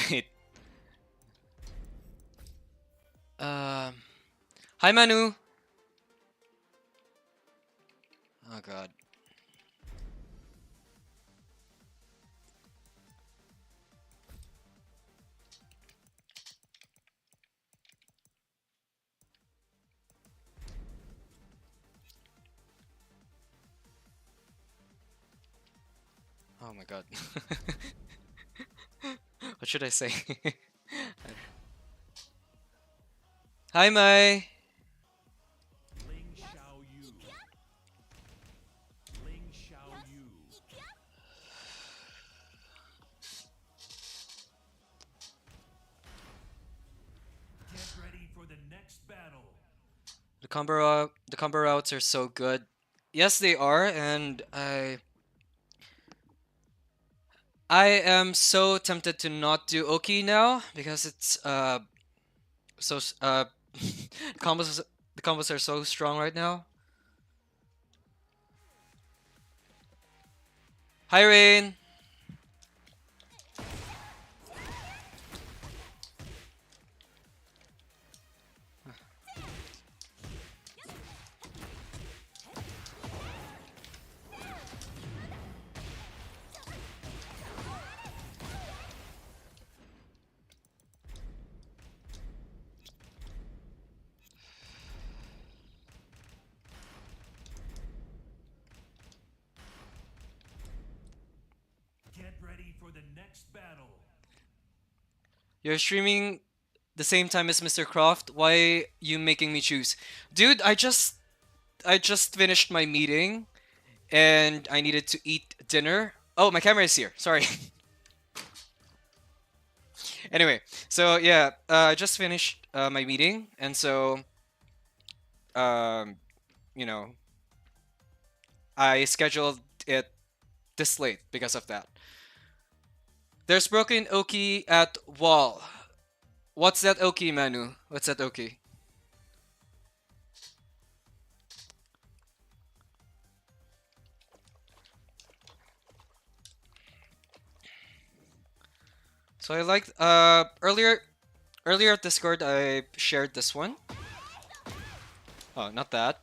Wait. Um. Hi, Manu. Oh God. Oh my God. What should I say? Hi, Mai. Ling Xiaoyu. Ling Xiaoyu. Get ready for the next battle. The combo routes are so good. Yes, they are, and I am so tempted to not do Oki now because it's so combos the combos are so strong right now. Hi, Rain. Get ready for the next battle. You're streaming the same time as Mr. Croft. Why you making me choose? Dude, I just finished my meeting and I needed to eat dinner. Oh, my camera is here. Sorry. Anyway, so yeah, I just finished my meeting and so um you know, I scheduled it this late because of that. There's broken Oki at wall. What's that Oki, Manu? What's that Oki? So I liked earlier at Discord I shared this one. Oh, not that.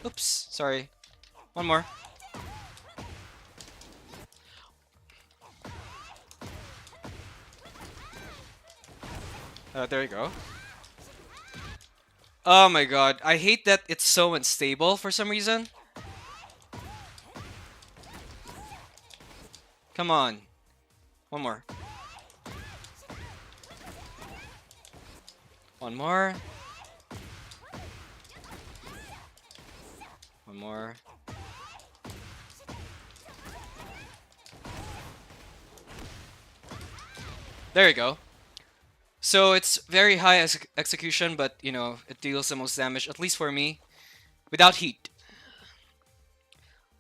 Oops, sorry. One more. There you go. Oh my god, I hate that it's so unstable for some reason. Come on. One more. One more. One more. There you go. So it's very high execution, but you know, it deals the most damage, at least for me, without heat.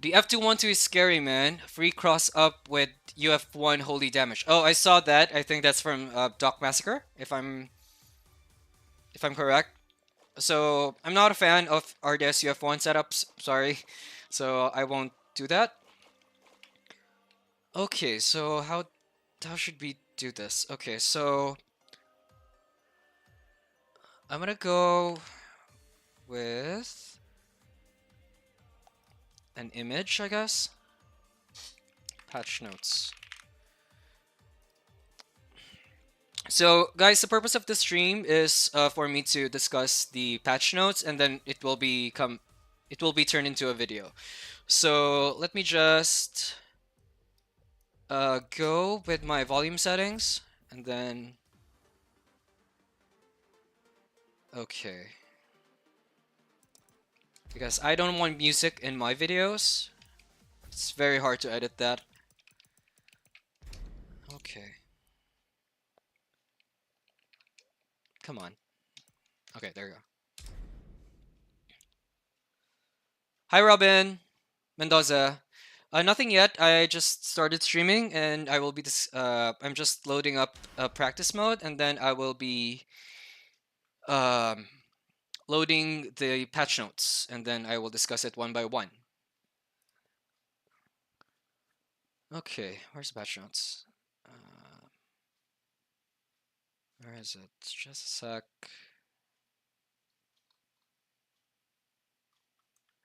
The F212 is scary, man. Free cross up with UF1 holy damage. Oh, I saw that. I think that's from Doc Massacre, if I'm correct. So I'm not a fan of RDS UF1 setups. Sorry, so I won't do that. Okay, so how should we do this? Okay, so I'm gonna go with an image, I guess. Patch notes. So, guys, the purpose of the stream is for me to discuss the patch notes, and then it will be turned into a video. So let me just go with my volume settings, and then okay, because I don't want music in my videos. It's very hard to edit that. Okay, come on. Okay, there you go. Hi, Robin Mendoza. Nothing yet. I just started streaming, and I will be this. I'm just loading up practice mode, and then I will be um, loading the patch notes, and then I will discuss it one by one. Okay, where's the patch notes? Uh, where is it? Just a sec.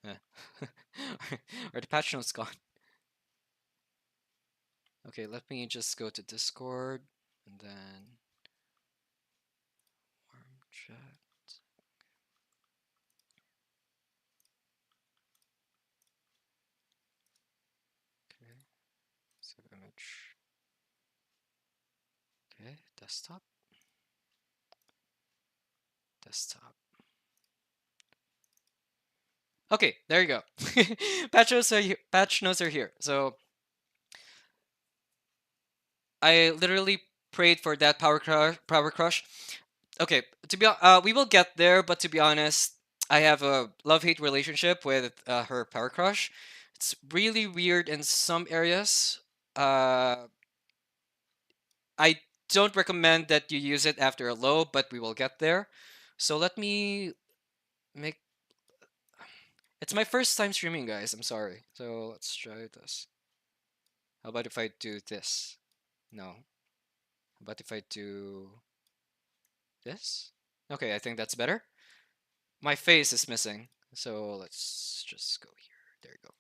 Eh. Are the patch notes gone? Okay, let me just go to Discord and then warm chat. Okay, save image. Okay, desktop. Desktop. Okay, there you go. Patch notes are here. So I literally prayed for that power crush. Power crush. Okay, we will get there. But to be honest, I have a love-hate relationship with her power crush. It's really weird in some areas. Uh, I don't recommend that you use it after a low, but we will get there. So let me make. It's my first time streaming, guys. I'm sorry. So let's try this. How about if I do this? No. How about if I do this? Okay, I think that's better. My face is missing. So let's just go here. There you go.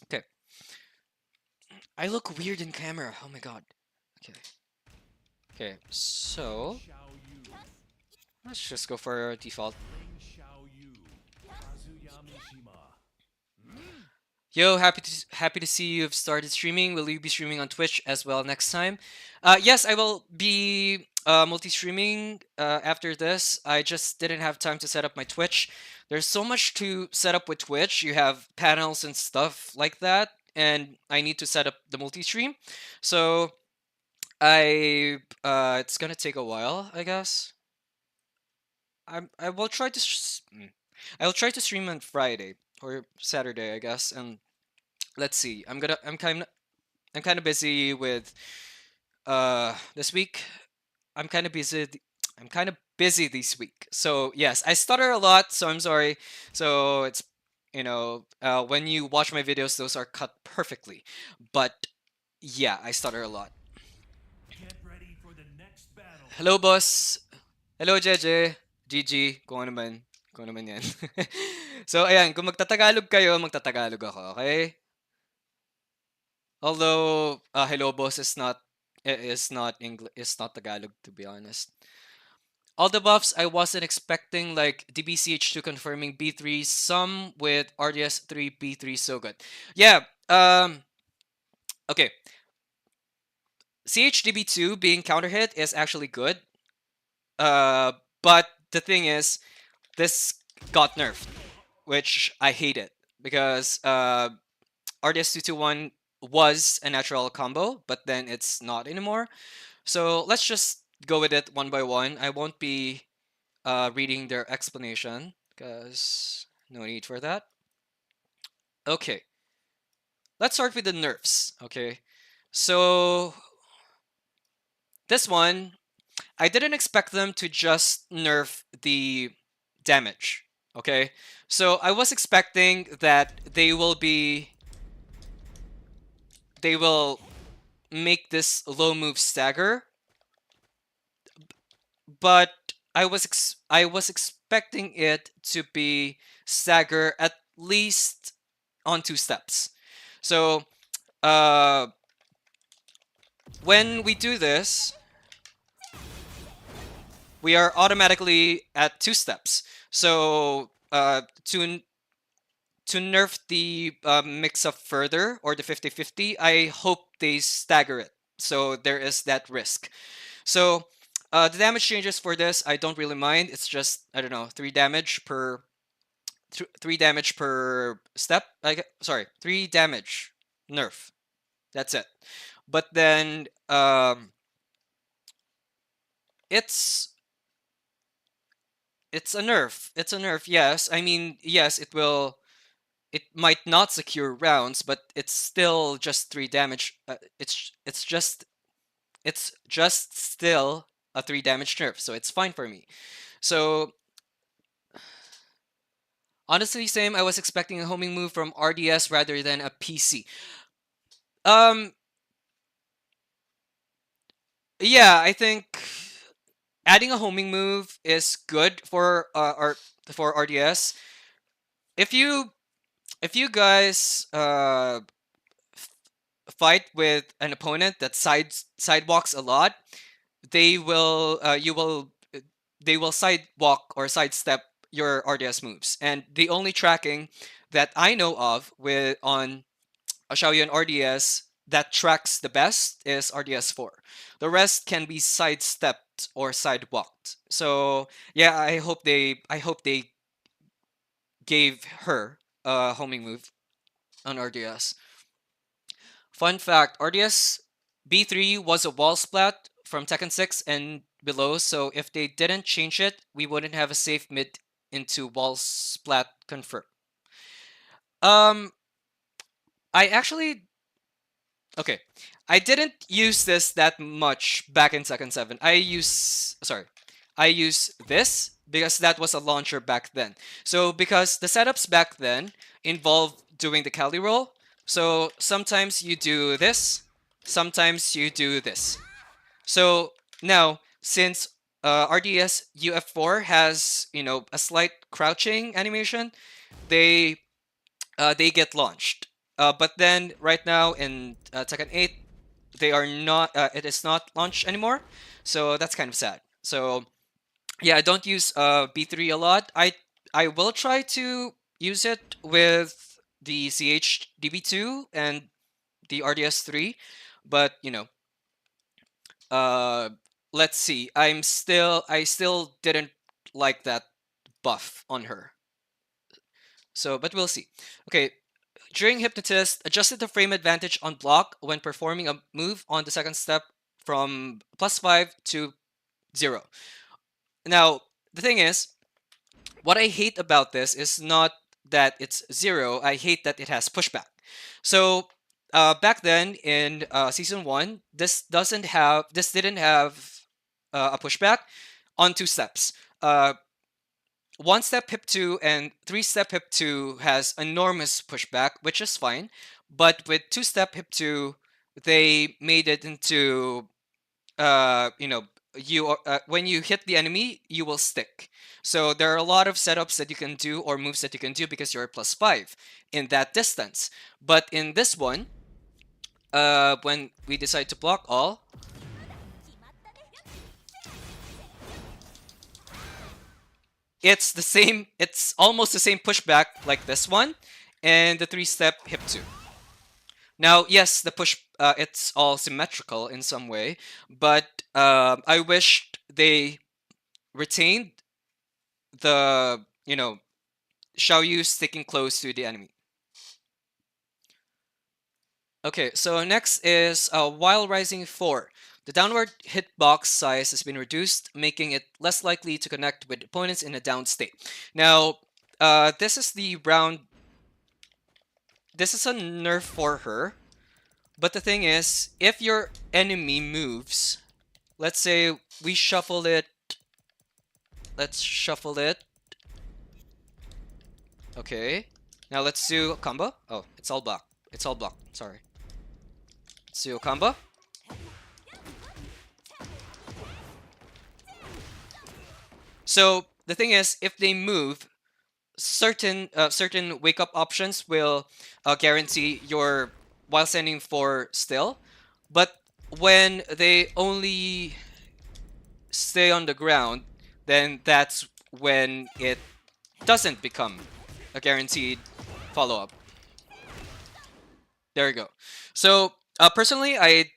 Okay. I look weird in camera. Oh my god. Okay. Okay, so Xiaoyu. let's just go for default. Ling Xiaoyu. Kazuya Mishima. Yo, happy to see you've started streaming. Will you be streaming on Twitch as well next time? Yes, I will be multi-streaming after this. I just didn't have time to set up my Twitch. There's so much to set up with Twitch. You have panels and stuff like that, and I need to set up the multi-stream. So it's gonna take a while, I guess. I will try to I will try to stream on Friday or Saturday, I guess, and let's see. I'm kind of busy with this week. I'm kind of busy. I'm kind of busy this week. So yes, I stutter a lot. So I'm sorry. So it's when you watch my videos, those are cut perfectly. But yeah, I stutter a lot. Get ready for the next battle. Hello, boss. Hello, Jeje. GG. Kung ano man. Kung ano man yan. So, ayan. Kung magtatagalog kayo, magtatagalog ako. Okay? Although hello boss is not English, is not Tagalog, to be honest. All the buffs I wasn't expecting, like DBCH2 confirming B3, some with RDS3 B3, so good. Yeah. Okay. CHDB2 being counter hit is actually good. But the thing is, this got nerfed, which I hate it because RDS221 was a natural combo, but then it's not anymore. So let's just go with it one by one. I won't be reading their explanation because no need for that. Okay, let's start with the nerfs. Okay, so this one, I didn't expect them to just nerf the damage. Okay, so I was expecting that they will make this low move stagger, but I was expecting it to be stagger at least on 2 steps. So when we do this, we are automatically at 2 steps. So to nerf the mix up further, or the 50-50, I hope they stagger it. So there is that risk. So the damage changes for this, I don't really mind. It's just, I don't know, 3 damage per step. Sorry, 3 damage nerf. That's it. But then it's it's a nerf. It's a nerf. Yes, I mean, yes, it will. It might not secure rounds, but it's still just 3 damage. It's just still a 3 damage nerf, so it's fine for me. So honestly, same. I was expecting a homing move from RDS rather than a PC. Um, yeah, I think adding a homing move is good for RDS. If you if you guys fight with an opponent that sidewalks a lot, they will you will they will sidewalk or sidestep your RDS moves. And the only tracking that I know of with on a Xiaoyu and RDS that tracks the best is RDS 4. The rest can be sidestepped or sidewalked. So yeah, I hope they gave her a homing move on RDS. Fun fact: RDS B3 was a wall splat from Tekken 6 and below, so if they didn't change it, we wouldn't have a safe mid into wall splat confirm. Um, I actually Okay. I didn't use this that much back in Second 7. I use this because that was a launcher back then. So because the setups back then involved doing the Cali roll, so sometimes you do this, sometimes you do this. So now since RDS UF4 has a slight crouching animation, they they get launched. But then right now in Tekken 8, they are not. It is not launched anymore, so that's kind of sad. So yeah, I don't use B3 a lot. I will try to use it with the CH DB2 and the RDS 3, but uh, let's see. I still didn't like that buff on her. So, but we'll see. Okay, during Hypnotist, adjusted the frame advantage on block when performing a move on the second step from +5 to 0. Now, the thing is, what I hate about this is not that it's 0, I hate that it has pushback. So, back then in season 1, this didn't have a pushback on 2 steps. One step hip 2 and 3 step hip 2 has enormous pushback, which is fine. But with 2 step hip 2, they made it into when you hit the enemy, you will stick. So there are a lot of setups that you can do or moves that you can do because you're +5 in that distance. But in this one, when we decide to block all, it's the same. It's almost the same pushback like this one, and the 3 step hip 2. Now, yes, the push it's all symmetrical in some way, but I wished they retained the Xiaoyu sticking close to the enemy. Okay, so next is while rising 4. The downward hitbox size has been reduced, making it less likely to connect with opponents in a down state. Now, this is the round. This is a nerf for her, but the thing is, if your enemy moves, let's say we shuffle it. Let's shuffle it. Okay. Now let's do a combo. Oh, it's all block. It's all block. Sorry. Let's do a combo. So the thing is, if they move, certain wake up options will guarantee your while standing for still, but when they only stay on the ground, then that's when it doesn't become a guaranteed follow up. There you go. So personally, I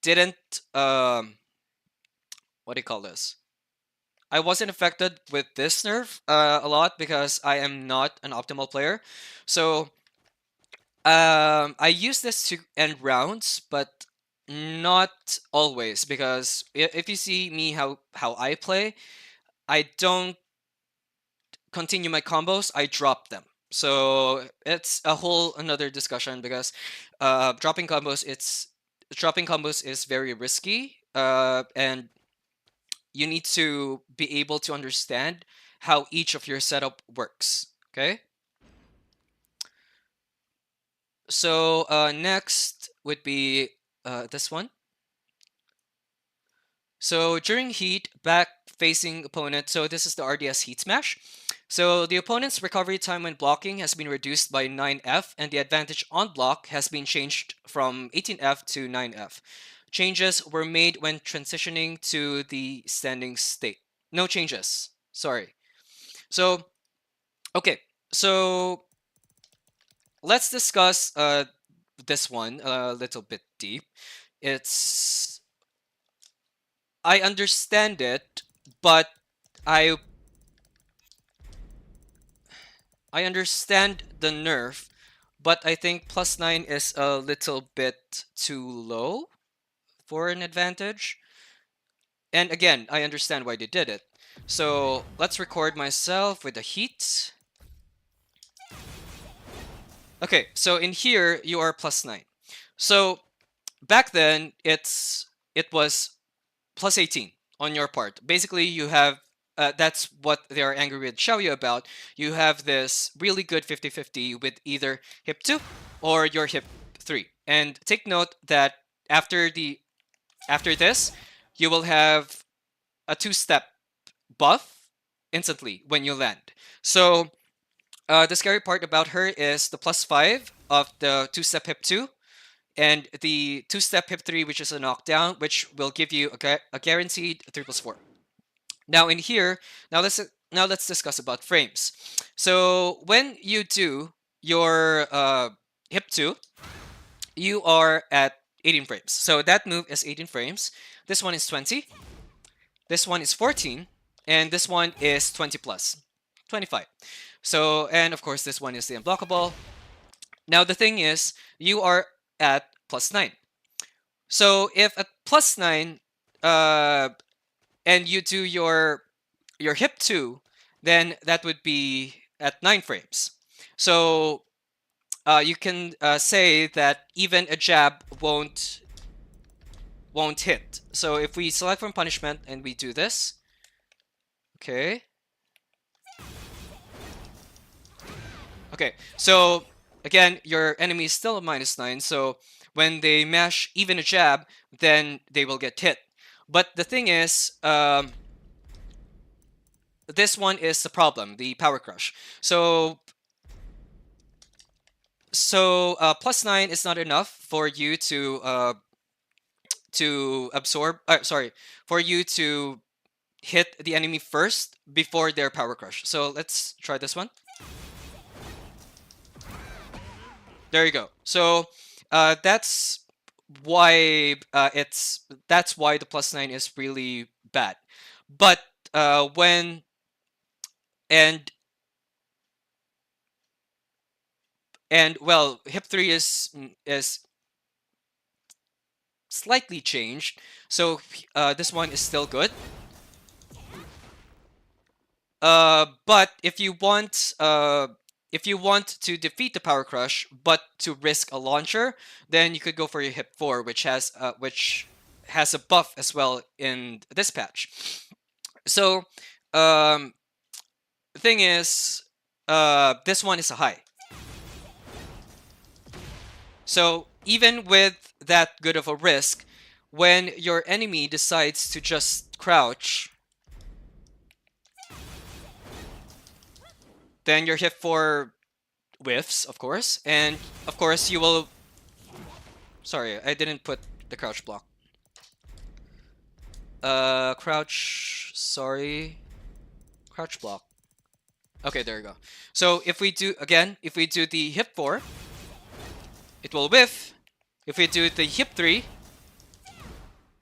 didn't what do you call this? I wasn't affected with this nerf a lot because I am not an optimal player. So I use this to end rounds, but not always because if you see me how I play, I don't continue my combos. I drop them. So it's a whole another discussion because dropping combos is very risky, and you need to be able to understand how each of your setup works. Okay. So next would be this one. So during heat, back facing opponent. So this is the RDS heat smash. So the opponent's recovery time when blocking has been reduced by 9F, and the advantage on block has been changed from 18F to 9F. Changes were made when transitioning to the standing state. No changes. Sorry. So okay. So let's discuss this one a little bit deep. It's I understand it, but I I understand the nerf, but I think +9 is a little bit too low for an advantage. And again, I understand why they did it. So let's record myself with the heat. Okay, so in here you are +9. So back then it was +18 on your part. Basically, you have that's what they are angry with Xiaoyu about. You have this really good 50-50 with either hip 2 or your hip 3. And take note that after this, you will have a two-step buff instantly when you land. So the scary part about her is the +5 of the two-step hip 2 and the two-step hip 3, which is a knockdown, which will give you a guaranteed 3+4. Now in here, now let's discuss about frames. So when you do your hip 2, you are at 18 frames. So that move is 18 frames. This one is 20. This one is 14, and this one is 20 plus 25. So, and of course this one is the unblockable. Now the thing is, you are at +9. So if at +9, uh, and you do your hip 2, then that would be at 9 frames. So you can say that even a jab won't hit. So if we select from punishment and we do this, okay. Okay, so again, your enemy is still a -9, so when they mash even a jab, then they will get hit. But the thing is, this one is the problem, the power crush. So +9 is not enough for you to absorb. Sorry, for you to hit the enemy first before their power crush. So let's try this one. There you go. So that's why that's why the +9 is really bad. But when and well, hip 3 is slightly changed. So this one is still good. But if you want to defeat the power crush but to risk a launcher, then you could go for your hip 4, which has a buff as well in this patch. So um, the thing is, this one is a high. So even with that good of a risk, when your enemy decides to just crouch, then your hip 4 whiffs, of course, and of course you will. Sorry, I didn't put the crouch block. Crouch. Sorry, crouch block. Okay, there you go. So if we do the hip 4, it will whiff. If we do the hip 3,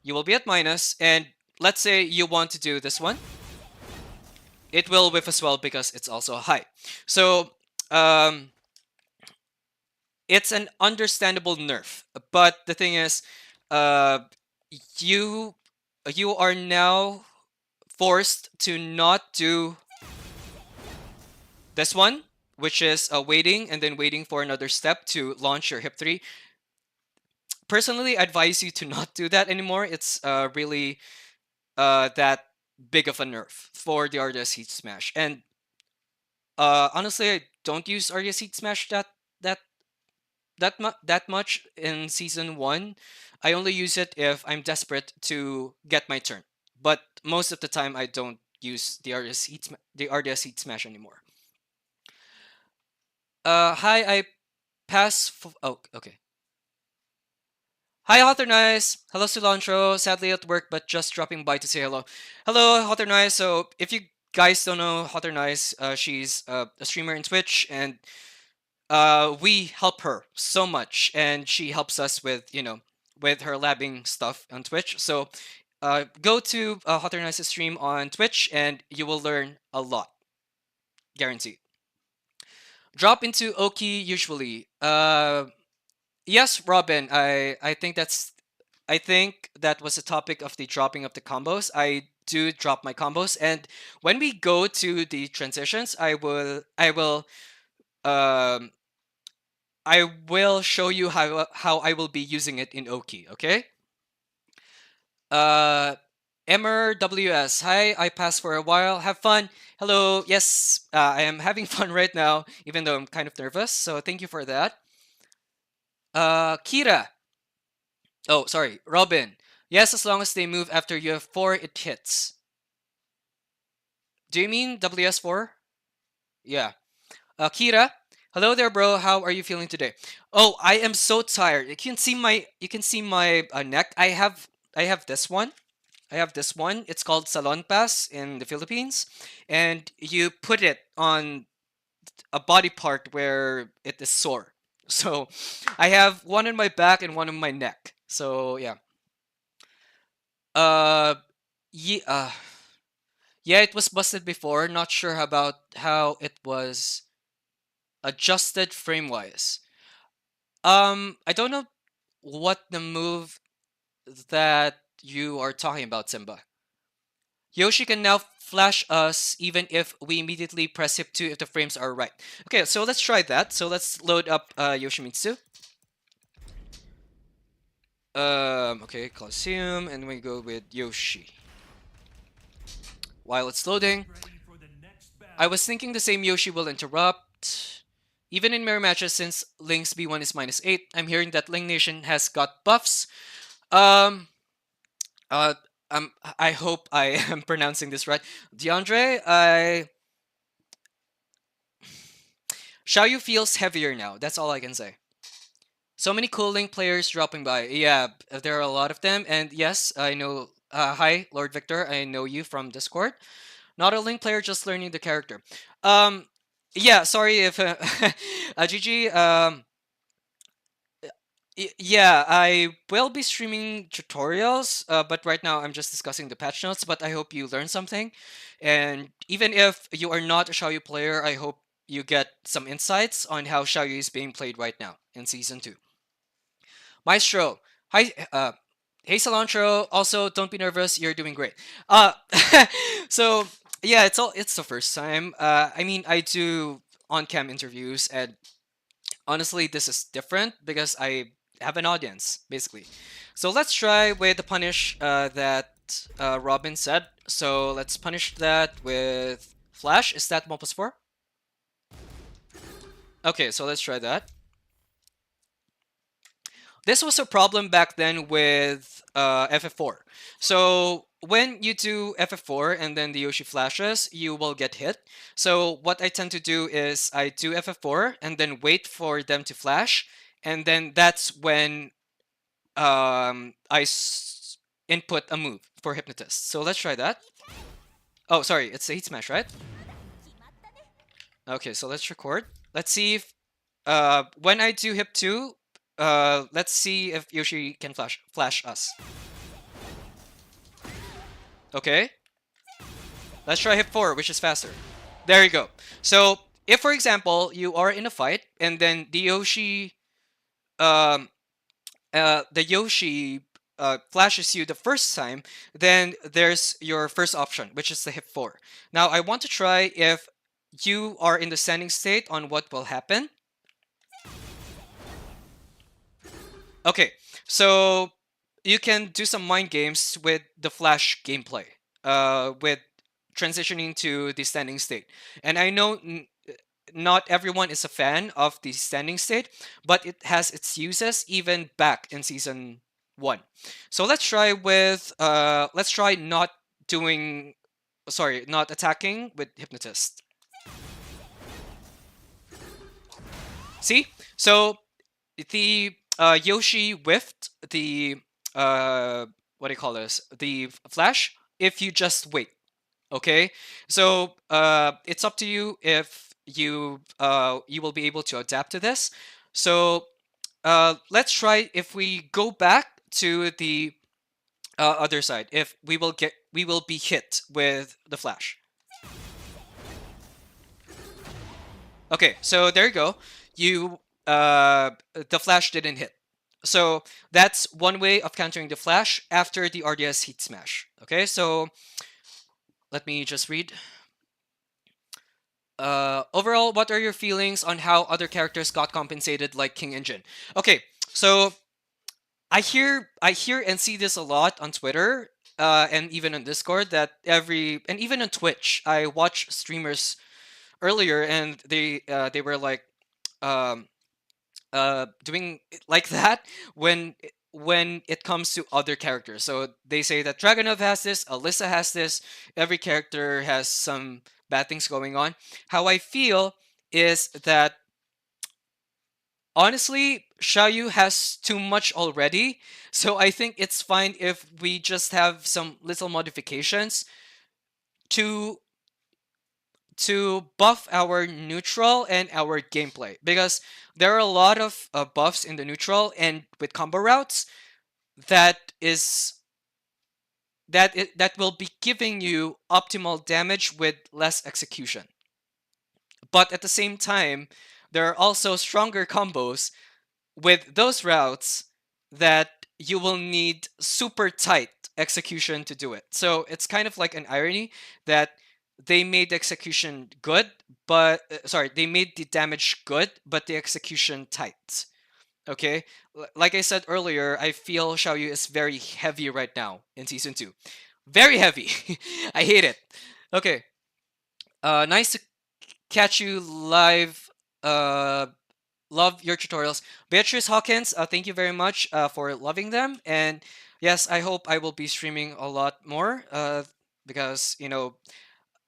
you will be at minus. And let's say you want to do this one, it will whiff as well because it's also a high. So it's an understandable nerf, but the thing is, uh, you you are now forced to not do this one, which is waiting and then waiting for another step to launch your hip 3. Personally, I advise you to not do that anymore. It's really that big of a nerf for the RDS Heat Smash. And honestly, I don't use RDS Heat Smash that that much in season 1. I only use it if I'm desperate to get my turn. But most of the time I don't use the RDS heat smash anymore. Hi, I oh, okay. Hi, Hot or Nice. Hello, Silantro. Sadly at work, but just dropping by to say hello. Hello, Hot or Nice. So, if you guys don't know Hot or Nice, she's a streamer in Twitch, and we help her so much, and she helps us with with her labbing stuff on Twitch. So, go to Hot or Nice's stream on Twitch, and you will learn a lot, guaranteed. Drop into Oki usually. Yes, Robin. I think that was the topic of the dropping of the combos. I do drop my combos, and when we go to the transitions, um I will show you how I will be using it in Oki. Okay. Uh, Emmer WS. Hi, I passed for a while. Have fun. Hello. Yes, I am having fun right now, even though I'm kind of nervous. So thank you for that. Kira. Oh, sorry, Robin. Yes, as long as they move after you have 4, it hits. Do you mean WS4? Yeah. Kira. Hello there, bro. How are you feeling today? Oh, I am so tired. You can see my neck. I have this one. I have this one. It's called Salon Pass in the Philippines, and you put it on a body part where it is sore. So, I have one on my back and one on my neck. So yeah. Uh, yeah, yeah, it was busted before. Not sure about how it was adjusted frame wise. I don't know what the move that you are talking about, Simba. Yoshi can now flash us even if we immediately press hip 2 if the frames are right. Okay, so let's try that. So let's load up Yoshimitsu. Okay, Coliseum, and we go with Yoshi. While it's loading, I was thinking the same Yoshi will interrupt. Even in mirror matches, since Link's B1 is -8, I'm hearing that Link Nation has got buffs. Um, uh, I hope I am pronouncing this right. DeAndre, Xiaoyu feels heavier now. That's all I can say. So many cool Link players dropping by. Yeah, there are a lot of them. And yes, I know. Hi, Lord Victor. I know you from Discord. Not a Link player, just learning the character. Um, yeah. Sorry if GG. Yeah, I will be streaming tutorials, but right now I'm just discussing the patch notes. But I hope you learn something, and even if you are not a Xiaoyu player, I hope you get some insights on how Xiaoyu is being played right now in season 2. Maestro, hi, hey Silantro. Also, don't be nervous. You're doing great. Uh, so yeah, it's the first time. I mean, I do on-cam interviews, and honestly, this is different because I have an audience, basically. So let's try with the punish that Robin said. So let's punish that with Flash. Is that 1 plus 4? Okay, so let's try that. This was a problem back then with FF4. So when you do FF4 and then the Yoshi flashes, you will get hit. So what I tend to do is I do FF4 and then wait for them to flash, and then that's when input a move for Hypnotist. So let's try that. Oh, sorry, it's a Heat Smash, right? Okay, so let's record. Let's see if when I do hip 2, let's see if Yoshi can flash us. Okay. Let's try hip 4, which is faster. There you go. So if, for example, you are in a fight and then um, the Yoshi flashes you the first time, then there's your first option, which is the hip 4. Now I want to try if you are in the standing state on what will happen. Okay, so you can do some mind games with the flash gameplay, with transitioning to the standing state. And I know not everyone is a fan of the standing state, but it has its uses even back in season 1. So let's try not doing sorry, not attacking with hypnotist. See? So the Yoshi whiffed the what do you call this? The flash if you just wait. Okay, so it's up to you if you will be able to adapt to this. So let's try if we go back to the other side. If we will be hit with the flash. Okay, so there you go. You the flash didn't hit. So that's one way of countering the flash after the RDS heat smash. Okay, so let me just read. Overall, what are your feelings on how other characters got compensated, like King and Jin? Okay, so I hear and see this a lot on Twitter, and even on Discord that and even on Twitch, I watch streamers earlier, and they were like, um, doing it like that when it comes to other characters. So they say that Dragonov has this, Alyssa has this, every character has some bad things going on. How I feel is that honestly, Xiaoyu has too much already. So I think it's fine if we just have some little modifications to buff our neutral and our gameplay, because there are a lot of buffs in the neutral and with combo routes that is that will be giving you optimal damage with less execution. But at the same time, there are also stronger combos with those routes that you will need super tight execution to do it. So it's kind of like an irony that they made the execution good, but sorry, they made the damage good, but the execution tight. Okay, like I said earlier, I feel Xiaoyu is very heavy right now in season 2. Very heavy. I hate it. Okay, nice to catch you live. Love your tutorials. Beatrice Hawkins, thank you very much for loving them. And yes, I hope I will be streaming a lot more because,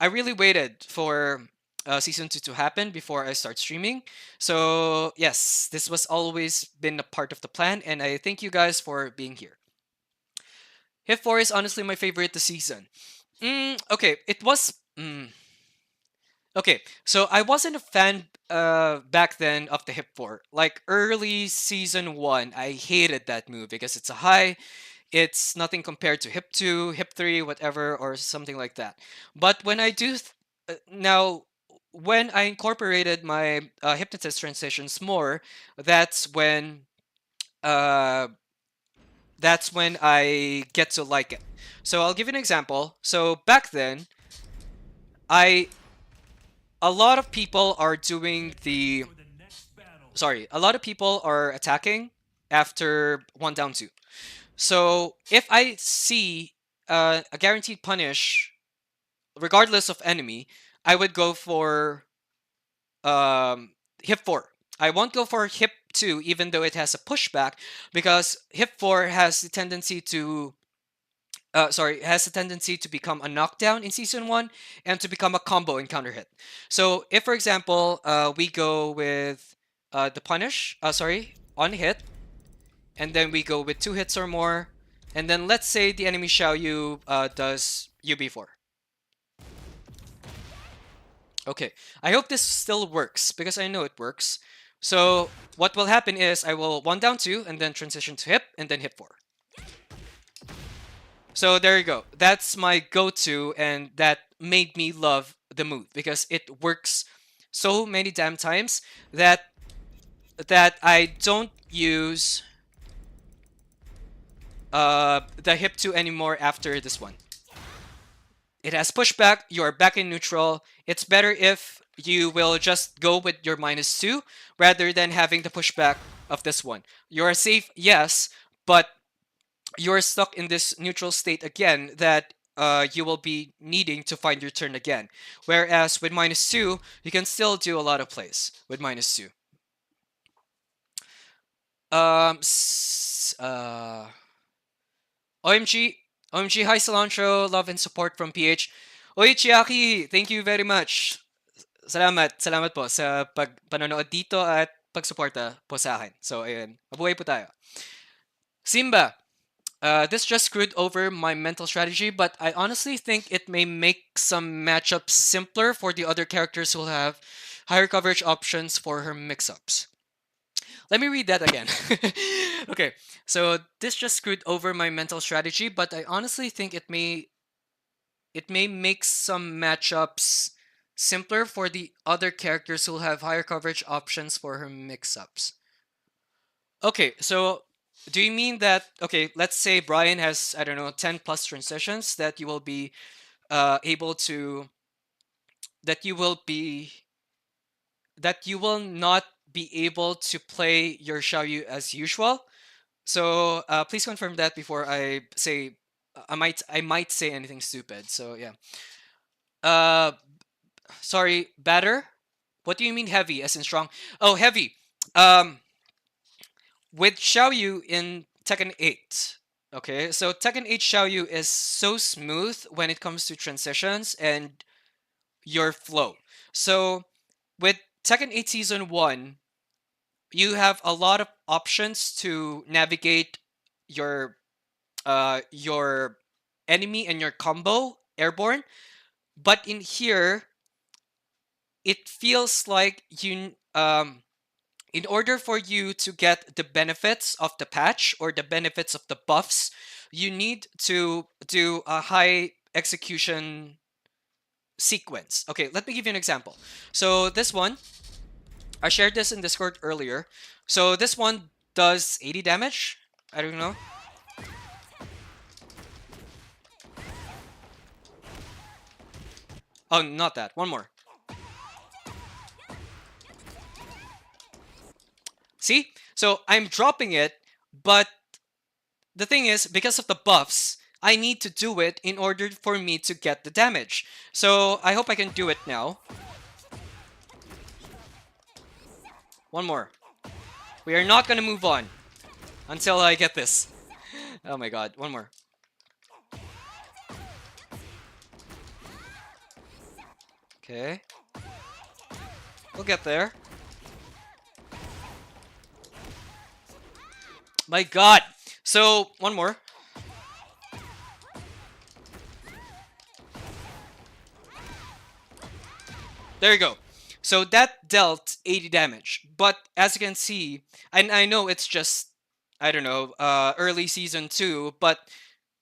I really waited for season 2 to happen before I start streaming. So, yes, this was always been a part of the plan. And I thank you guys for being here. Hit 4 is honestly my favorite this season. Okay, it was. Okay, so I wasn't a fan back then of the hip 4. Like early season 1, I hated that move because it's a high. It's nothing compared to hip 2, hip 3, whatever, or something like that. But when I now, when I incorporated my hypnotist transitions more, that's when uh, that's when I get to like it. So I'll give you an example. So back then, I a lot of people are doing the For the next battle. sorry, a lot of people are attacking after 1 down 2. So if I see a guaranteed punish, regardless of enemy, I would go for hip 4. I won't go for hip 2, even though it has a pushback, because hip 4 has the tendency to has a tendency to become a knockdown in season 1 and to become a combo in counter hit. So if, for example, we go with the punish, on hit, and then we go with 2 hits or more, and then let's say the enemy Xiaoyu does UB4. Okay, I hope this still works because I know it works. So what will happen is I will 1 down 2 and then transition to hip and then hip 4. So there you go. That's my go-to, and that made me love the move because it works so many damn times that I don't use the hip 2 anymore after this one. It has pushback, you are back in neutral. It's better if you will just go with your -2 rather than having the pushback of this one. You're safe, yes, but you're stuck in this neutral state again that you will be needing to find your turn again. Whereas with -2, you can still do a lot of plays with -2. S- OMG, OMG, hi Silantro, love and support from PH. Oy, Chiaki, thank you very much. Salamat po sa panonood dito at pagsuporta po sa akin. So, ayun, mabuhay po tayo. Simba, this just screwed over my mental strategy, but I honestly think it may make some matchups simpler for the other characters who'll have higher coverage options for her mix-ups. Let me read that again. Okay, so this just screwed over my mental strategy, but I honestly think it may make some matchups simpler for the other characters who'll have higher coverage options for her mix-ups. Okay, so do you mean that, okay, let's say Brian has, I don't know, 10 plus transitions that you will be able to, that you will be, that you will not be able to play your Xiaoyu as usual? So please confirm that before I say, I might say anything stupid. So yeah. Uh, sorry, batter? What do you mean heavy as in strong? Oh, heavy. Um, with Xiaoyu in Tekken 8. Okay, so Tekken 8 Xiaoyu is so smooth when it comes to transitions and your flow. So with Tekken 8 Season 1, you have a lot of options to navigate your enemy and your combo airborne. But in here, it feels like in order for you to get the benefits of the patch or the benefits of the buffs, you need to do a high execution sequence. Okay, let me give you an example. So this one, I shared this in Discord earlier. So this one does 80 damage. I don't know. Oh, not that. One more. See? So I'm dropping it, but the thing is, because of the buffs, I need to do it in order for me to get the damage. So I hope I can do it now. One more. We are not gonna move on until I get this. Oh my god, one more. Okay, we'll get there. My god. So, one more. There you go. So that dealt 80 damage. But as you can see, and I know it's just, I don't know, early season 2, but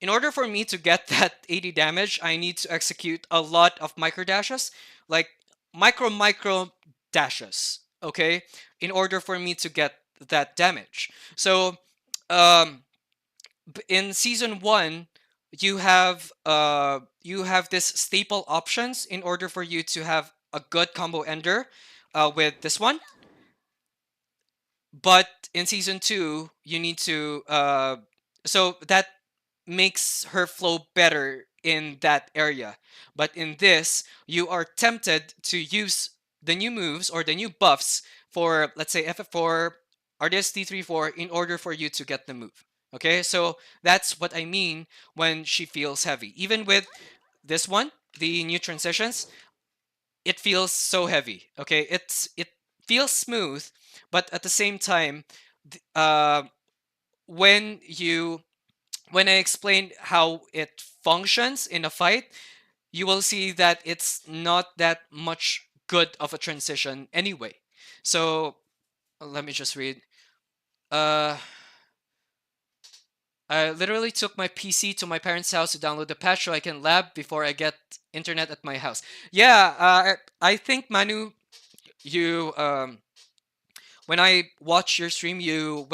in order for me to get that 80 damage, I need to execute a lot of micro dashes, like micro dashes, okay, in order for me to get that damage. So, um, in season 1, you have this staple options in order for you to have a good combo ender with this one. But in season 2, you need to so that makes her flow better in that area. But in this, you are tempted to use the new moves or the new buffs for, let's say, FF4, RDST 3-4 in order for you to get the move. Okay, so that's what I mean when she feels heavy. Even with this one, the new transitions, it feels so heavy. Okay, it feels smooth, but at the same time, when you when I explained how it functions in a fight, you will see that it's not that much good of a transition anyway. So let me just read. Uh, I literally took my PC to my parents' house to download the patch so I can lab before I get internet at my house. Yeah, I think Manu, you when I watched your stream, you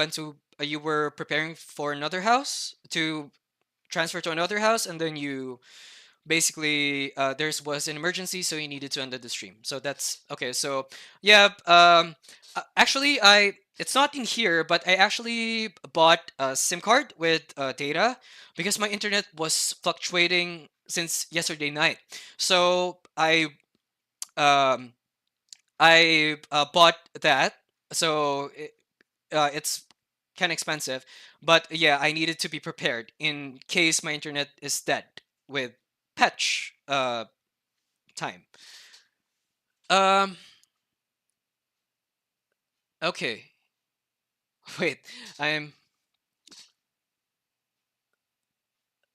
were preparing for another house to transfer to another house, and then you basically there was an emergency, so you needed to end the stream. So that's okay. So yeah, actually, I it's not in here, but I actually bought a SIM card with data because my internet was fluctuating since yesterday night. So um, I bought that. So it's kind of expensive, but yeah, I needed to be prepared in case my internet is dead with patch time. Um, okay, wait, I'm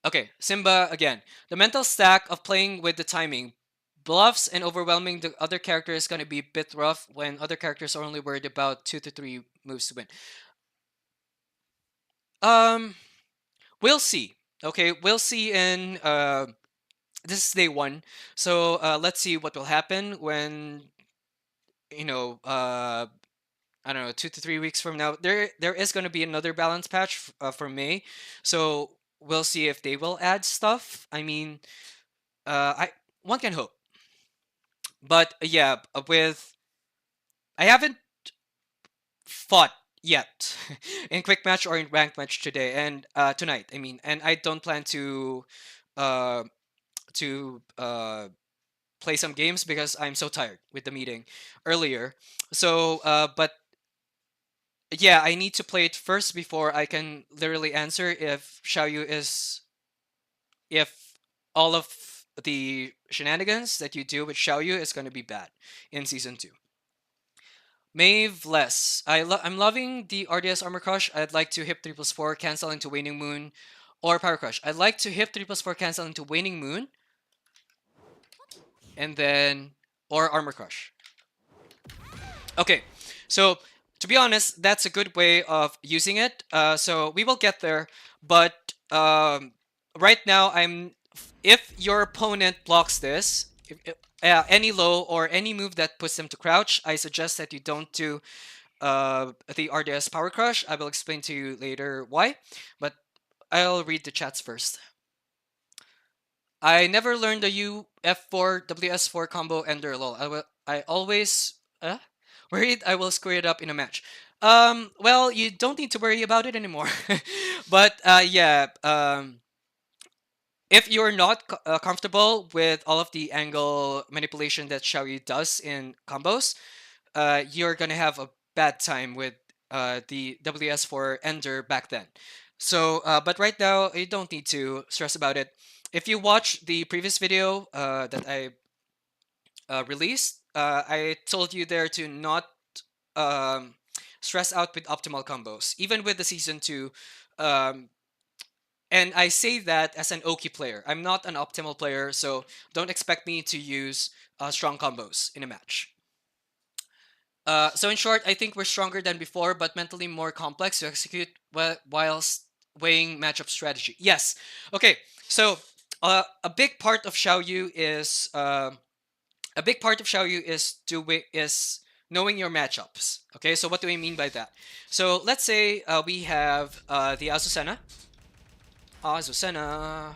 okay. Simba again. The mental stack of playing with the timing. Bluffs and overwhelming the other character is going to be a bit rough when other characters are only worried about 2 to 3 moves to win. Um, we'll see. Okay, we'll see in this is day one. So let's see what will happen when you know I don't know 2 to 3 weeks from now. There is going to be another balance patch for May, so we'll see if they will add stuff. I mean, I one can hope, but yeah, with I haven't fought yet in quick match or in ranked match today and tonight. I mean, and I don't plan uh, to play some games because I'm so tired with the meeting earlier. So, but yeah, I need to play it first before I can literally answer if Xiaoyu is if all of the shenanigans that you do with Xiaoyu is going to be bad in season 2. Maeve less. I'm loving the RDS Armor Crush. I'd like to hip 3+4 cancel into Waning Moon or Power Crush. I'd like to hip 3+4 cancel into Waning Moon and then or Armor Crush. Okay, so to be honest, that's a good way of using it. So we will get there, but right now if your opponent blocks this, any low or any move that puts them to crouch, I suggest that you don't do the RDS Power Crush. I will explain to you later why, but I'll read the chats first. I never learned the UF4 WS4 combo ender lol. I always worried I will screw it up in a match. Well, you don't need to worry about it anymore. But yeah, if you're not comfortable with all of the angle manipulation that Xiaoyu does in combos, you're gonna have a bad time with the WS4 Ender back then. So, but right now, you don't need to stress about it. If you watch the previous video that I released, I told you there to not um, stress out with optimal combos, even with the season 2. Um, and I say that as an Oki player. I'm not an optimal player, so don't expect me to use strong combos in a match. So in short, I think we're stronger than before, but mentally more complex to execute whilst weighing matchup strategy. Yes. Okay. So a big part of Xiaoyu is is knowing your matchups. Okay. So what do I mean by that? So let's say we have the Azucena. Azucena.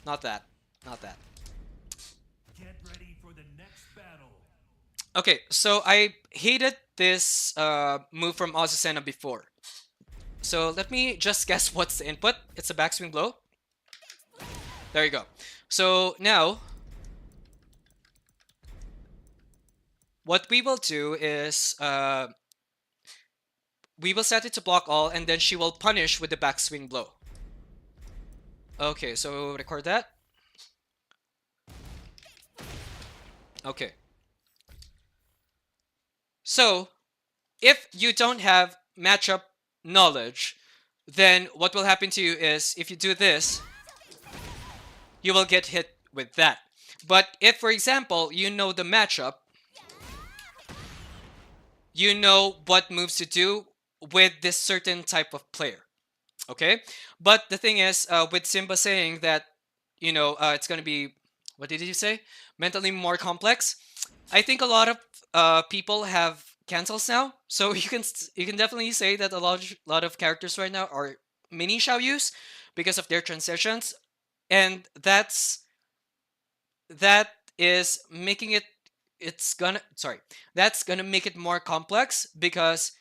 Not that. Not that. Get ready for the next battle. Okay, so I hated this move from Azucena before. So let me just guess what's the input. It's a backswing blow. There you go. So now, what we will do is we will set it to block all, and then she will punish with the backswing blow. Okay, so record that. Okay. So, if you don't have matchup knowledge, then what will happen to you is if you do this, you will get hit with that. But if, for example, you know the matchup, you know what moves to do with this certain type of player. Okay? But the thing is, with Simba saying that, it's going to be, what did you say? Mentally more complex. I think a lot of people have cancels now, so you can definitely say that a lot of characters right now are mini Xiaoyus because of their transitions, and that is making it it's gonna sorry that's gonna make it more complex because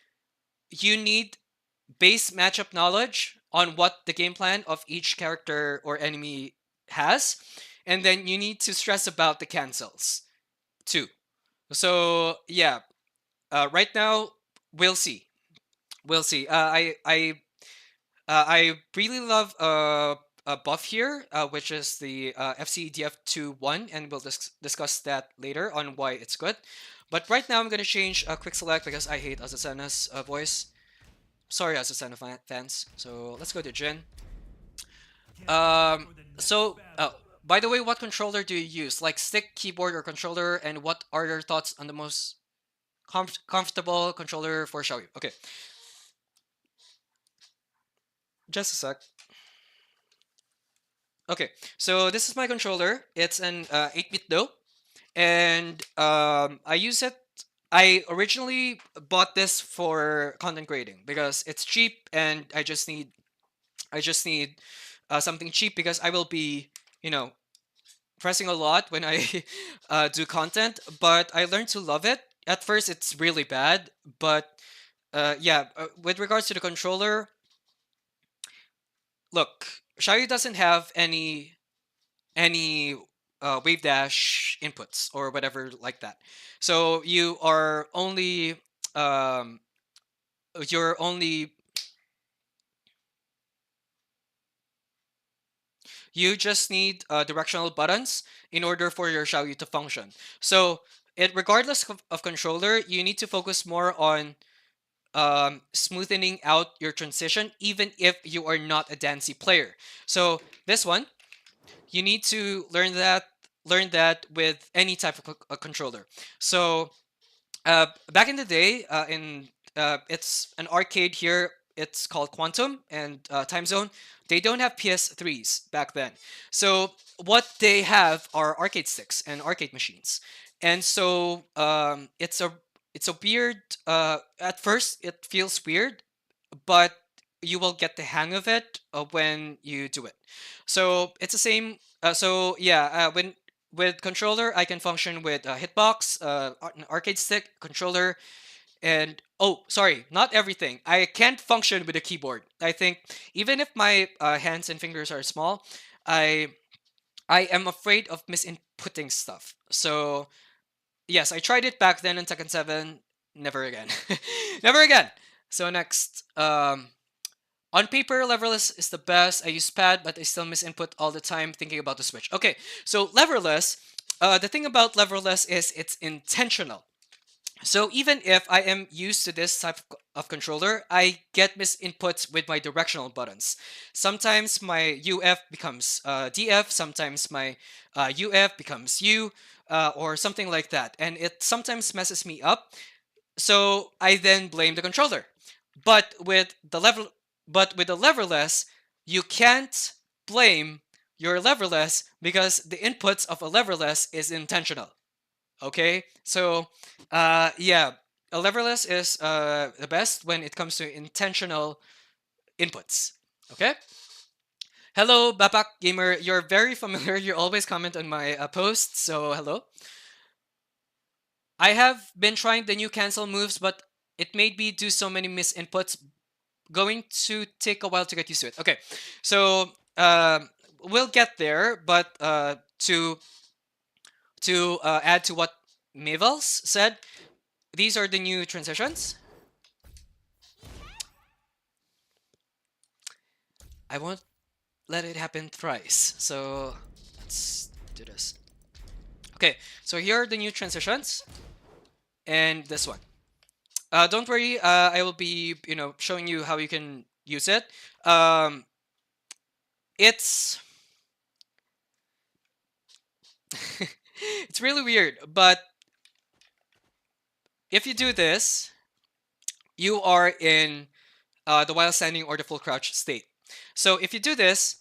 you need base matchup knowledge on what the game plan of each character or enemy has, and then you need to stress about the cancels too. So yeah, right now we'll see. We'll see. I really love a buff here, which is the FCDF2-1, and we'll discuss that later on why it's good. But right now I'm gonna change quick select because I hate Azucena's voice. Sorry, Azucena fans. So let's go to Jin. Get ready for the next So battle. by the way, what controller do you use? Like stick, keyboard, or controller? And what are your thoughts on the most comfortable controller for Xiaoyu? Okay, just a sec. Okay, so this is my controller. It's an 8-bit though, and I use it. I originally bought this for content creating because it's cheap, and I just need something cheap because I will be, you know, pressing a lot when I do content. But I learned to love it. At first, it's really bad, but yeah. With regards to the controller, look, Xiaoyu doesn't have any wave dash inputs or whatever like that. So um, you're only you just need directional buttons in order for your Xiaoyu to function. So it regardless of controller, you need to focus more on smoothing out your transition, even if you are not a dancey player. So this one, you need to learn that with any type of controller. So back in the day, in it's an arcade here. It's called Quantum and Time Zone. They don't have PS3s back then, so what they have are arcade sticks and arcade machines. And so it's a weird. At first, it feels weird, but you will get the hang of it when you do it. So it's the same. So yeah, when with controller, I can function with a hitbox, an arcade stick, controller, and oh, sorry, not everything. I can't function with a keyboard. I think even if my hands and fingers are small, I I am afraid of misinputting stuff. So yes, I tried it back then in Tekken 7. Never again. Never again. So next, on paper, leverless is the best. I use pad, but I still miss input all the time thinking about the switch. Okay, so leverless. The thing about leverless is it's intentional. So even if I am used to this type of controller, I get misinputs with my directional buttons. Sometimes my UF becomes DF, sometimes my UF becomes U, or something like that. And it sometimes messes me up. So I then blame the controller. But with the level, but with the leverless, you can't blame your leverless because the inputs of a leverless is intentional. Okay, so yeah, a leverless is the best when it comes to intentional inputs. Okay. Hello, Bapak Gamer. You're very familiar. You always comment on my posts. So hello. I have been trying the new cancel moves, but it made me do so many misinputs. Going to take a while to get used to it. Okay, so we'll get there, but to add to what Mavels said, these are the new transitions. I won't let it happen thrice. So let's do this. Okay, so here are the new transitions, and this one. Don't worry, I will be showing you how you can use it. Um, it's it's really weird, but if you do this, you are in the while standing or the full crouch state. So if you do this,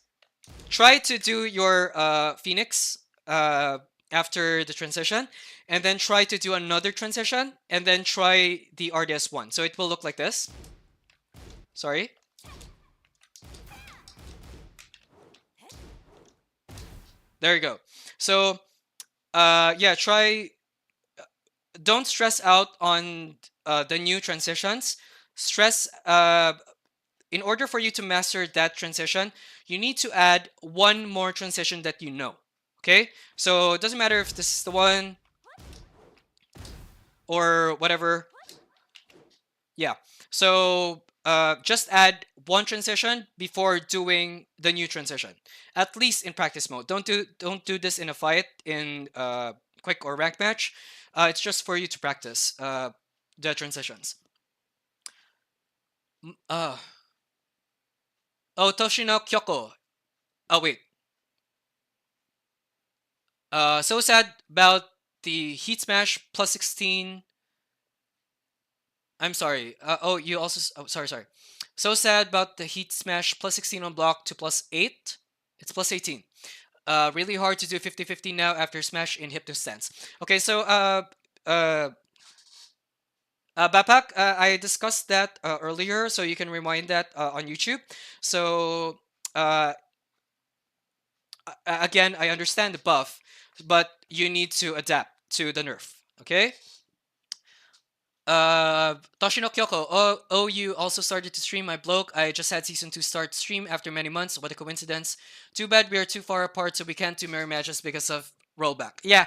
try to do your Phoenix after the transition, and then try to do another transition, and then try the RDS1. So it will look like this. Sorry. There you go. So yeah, try. Don't stress out on the new transitions. Stress in order for you to master that transition, you need to add one more transition that you know. Okay, so it doesn't matter if this is the one or whatever. Yeah. So just add one transition before doing the new transition. At least in practice mode. Don't do this in a fight in quick or rank match. It's just for you to practice the transitions. Mm, oh, Toshino Kyoko. Oh wait. So sad about the Heat Smash plus 16. I'm sorry. Oh, you also. Oh, sorry. So sad about the Heat Smash plus 16 on block to plus 8. It's plus 18. Really hard to do 50-50 now after Smash in Hypno Stance. Okay, so uh, Bapak, I discussed that earlier, so you can rewind that on YouTube. So uh, again, I understand the buff, but you need to adapt to the nerf. Okay. Toshino Kyoko. Oh, you also started to stream my blog. I just had season 2 start stream after many months. What a coincidence. Too bad we are too far apart, so we can't do mirror matches because of rollback. Yeah,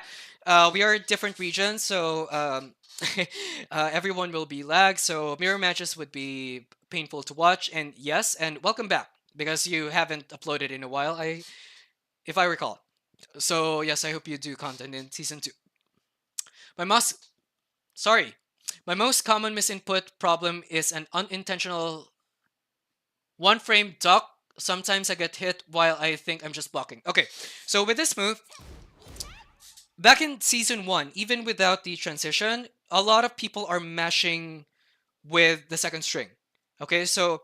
we are different regions, so everyone will be lagged. So mirror matches would be painful to watch. And yes, and welcome back because you haven't uploaded in a while. If I recall. So yes, I hope you do content in season 2. My most Sorry. My most common misinput problem is an unintentional one frame duck. Sometimes I get hit while I think I'm just blocking. Okay, so with this move, back in season 1, even without the transition, a lot of people are mashing with the second string. Okay, so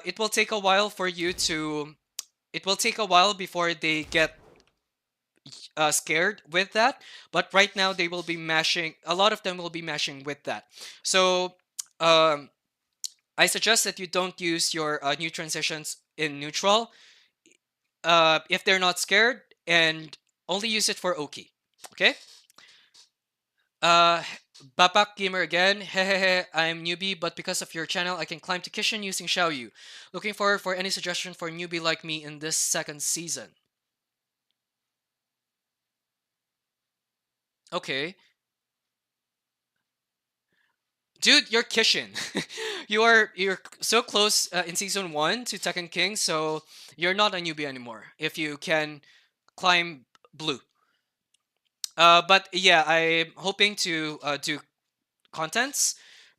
it will take a while for you to. It will take a while before they get scared with that, but right now they will be mashing. A lot of them will be mashing with that. So um, I suggest that you don't use your new transitions in neutral if they're not scared, and only use it for Oki. Okay. Uh, Bapak Gamer again. Hehehe, I'm newbie, but because of your channel, I can climb to Kishin using Xiaoyu. Looking forward for any suggestion for newbie like me in this second season. Okay. Dude, you're Kishin. you're so close in season 1 to Tekken King, so you're not a newbie anymore if you can climb blue. But yeah, I'm hoping to do contents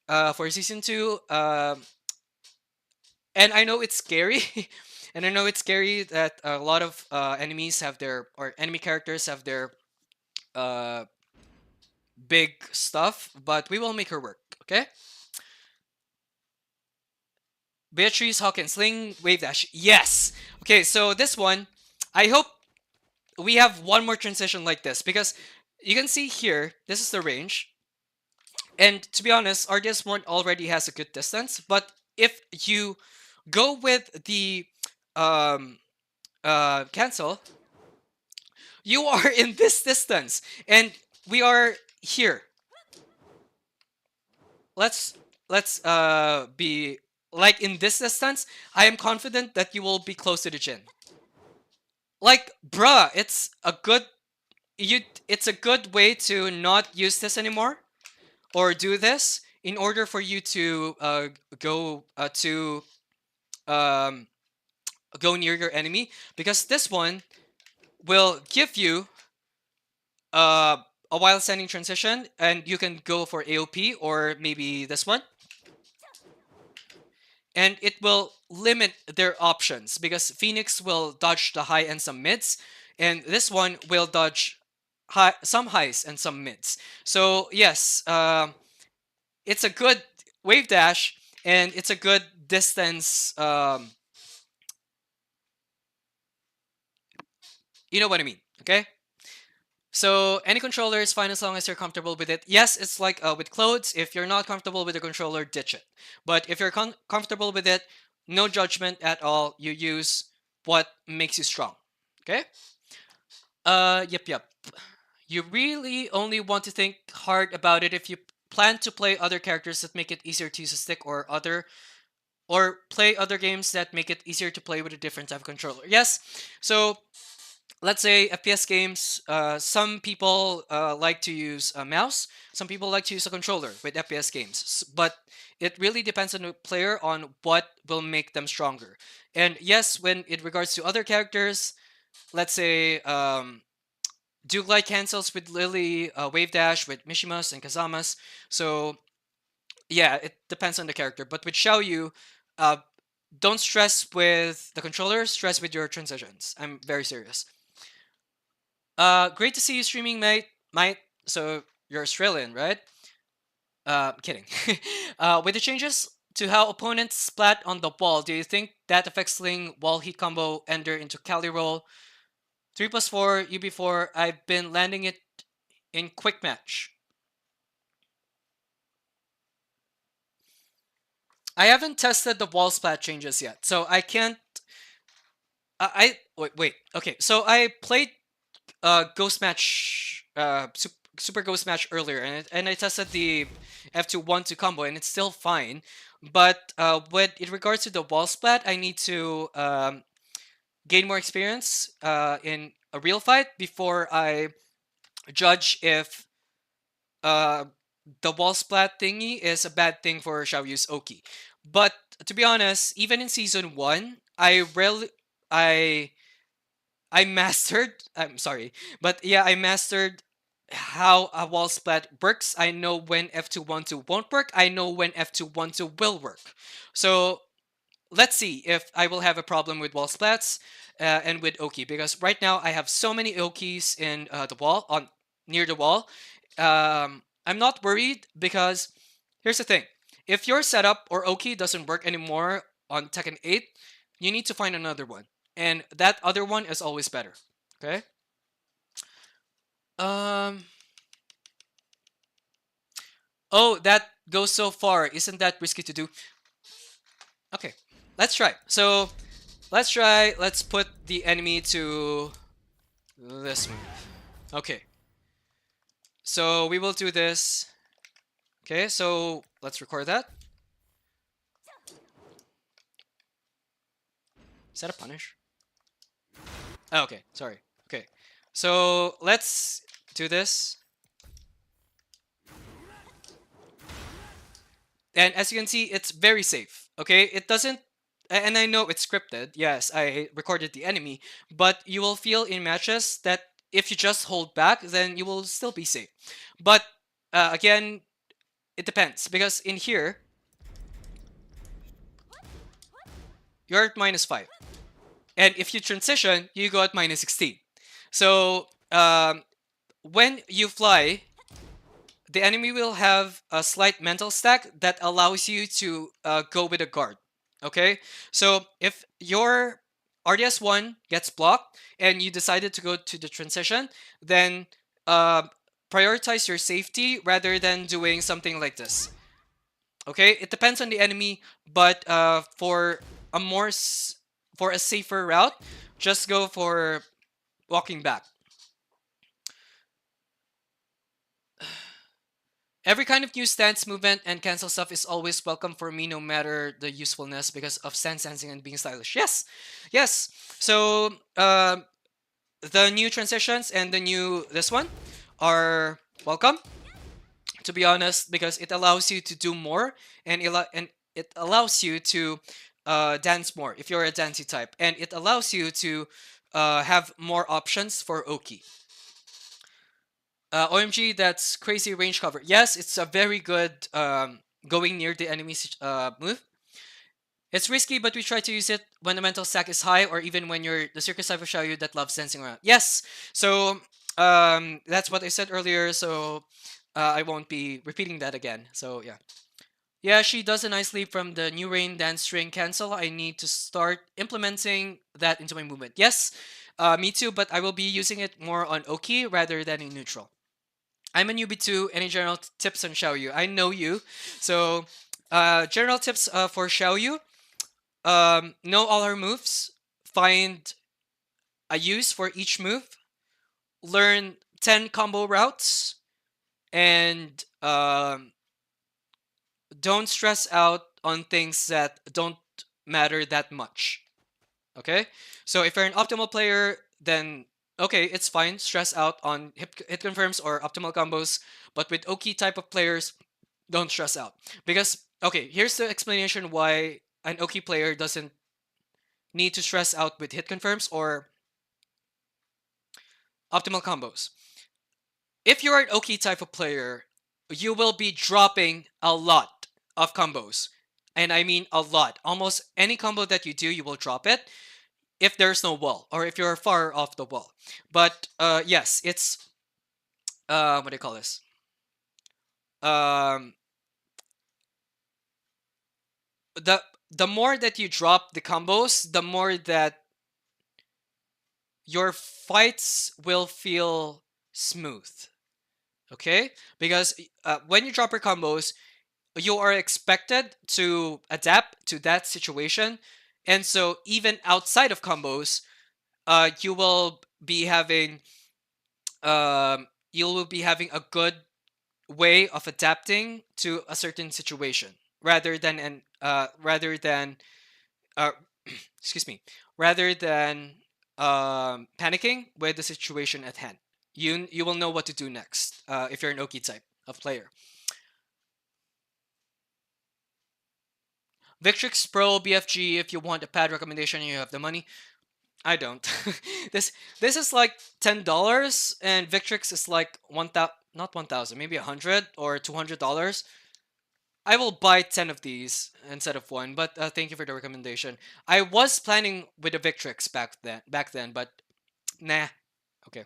for season 2. And I know it's scary. And I know it's scary that a lot of enemies have their, or enemy characters have their uh, big stuff, but we will make her work, okay? Beatrice, Hawkins, Sling, Wave Dash. Yes! Okay, so this one, I hope we have one more transition like this because you can see here, this is the range. And to be honest, RDS1 already has a good distance, but if you go with the um, cancel, you are in this distance, and we are here. Let's be like in this distance. I am confident that you will be close to the Jin. Like, bruh, it's a good way to not use this anymore or do this in order for you to um, go near your enemy, because this one will give you uh, a while standing transition, and you can go for AOP or maybe this one, and it will limit their options because Phoenix will dodge the high and some mids, and this one will dodge some highs and some mids. So yes, it's a good wave dash, and it's a good distance. You know what I mean, okay? So any controller is fine as long as you're comfortable with it. Yes, it's like with clothes. If you're not comfortable with the controller, ditch it. But if you're comfortable with it, no judgment at all. You use what makes you strong. Okay? Yep. You really only want to think hard about it if you plan to play other characters that make it easier to use a stick or other or play other games that make it easier to play with a different type of controller. Yes, so let's say FPS games, some people like to use a mouse, some people like to use a controller with FPS games, but it really depends on the player on what will make them stronger. And yes, when it regards to other characters, let's say Duke Light cancels with Lily, Wave Dash with Mishimas and Kazamas. So yeah, it depends on the character. But with Xiaoyu, uh, don't stress with the controller, stress with your transitions. I'm very serious. Great to see you streaming, mate. Mate, so you're Australian, right? Kidding. With the changes to how opponents splat on the wall, do you think that affects Ling wall heat combo ender into Cali roll? 3+4, UB4, I've been landing it in quick match. I haven't tested the wall splat changes yet, so I can't. Wait. Okay, so I played Ghost Match, Super Ghost Match earlier, and I tested the F2-1-2 combo, and it's still fine. But with in regards to the wall splat, I need to gain more experience in a real fight before I judge if uh, the wall splat thingy is a bad thing for Xiaoyu's Oki. But to be honest, even in season one, I I mastered. I'm sorry, but yeah, I mastered how a wall splat works. I know when F212 won't work. I know when F212 will work. So let's see if I will have a problem with wall splats and with Oki, because right now I have so many Okis in the wall on near the wall. I'm not worried because here's the thing: if your setup or Oki doesn't work anymore on Tekken 8, you need to find another one, and that other one is always better. Okay. Um. Oh, that goes so far. Isn't that risky to do? Okay, let's try. So let's try. Let's put the enemy to this move. Okay, so we will do this. Okay, so let's record that. Is that a punish? Oh, okay, sorry. Okay, so let's do this. And as you can see, it's very safe. Okay, it doesn't. And I know it's scripted. Yes, I recorded the enemy, but you will feel in matches that if you just hold back, then you will still be safe. But again, it depends because in here you're at -5, and if you transition, you go at -16. So when you fly, the enemy will have a slight mental stack that allows you to go with a guard. Okay, so if your RDS1 gets blocked and you decided to go to the transition, then uh, prioritize your safety rather than doing something like this. Okay, it depends on the enemy, but for a for a safer route, just go for walking back. Every kind of new stance, movement, and cancel stuff is always welcome for me, no matter the usefulness, because of stance sensing and being stylish. Yes, yes. So the new transitions and the new this one are welcome. To be honest, because it allows you to do more, and it allows you to dance more if you're a dancey type, and it allows you to have more options for Oki. OMG, that's crazy range cover. Yes, it's a very good going near the enemy's move. It's risky, but we try to use it when the mental stack is high, or even when you're the circus type of Xiaoyu that loves dancing around. Yes, so that's what I said earlier. So I won't be repeating that again. So yeah, yeah, she does a nice leap from the new rain dance string cancel. I need to start implementing that into my movement. Yes, me too, but I will be using it more on Oki rather than in neutral. I'm a newbie too. Any general tips on Xiaoyu? I know you. So, general tips for Xiaoyu. Know all her moves. Find a use for each move. Learn 10 combo routes. And don't stress out on things that don't matter that much. Okay, so if you're an optimal player, then okay, it's fine. Stress out on hit confirms or optimal combos. But with Oki type of players, don't stress out because okay, here's the explanation why an Oki player doesn't need to stress out with hit confirms or optimal combos. If you're an Oki type of player, you will be dropping a lot of combos. And I mean a lot. Almost any combo that you do, you will drop it if there's no wall or if you're far off the wall. But yes, it's what do you call this? Um, the the more that you drop the combos, the more that your fights will feel smooth. Okay, because when you drop your combos, you are expected to adapt to that situation, and so even outside of combos, you will be having you will be having a good way of adapting to a certain situation rather than uh, excuse me rather than panicking with the situation at hand. You will know what to do next if you're an Oki type of player. Victrix Pro BFG, if you want a pad recommendation and you have the money. I don't. This is like $10, and Victrix is like 1,000, not 1,000, maybe 100 or $200. I will buy 10 of these instead of one, but thank you for the recommendation. I was planning with a Victrix back then, but nah. Okay.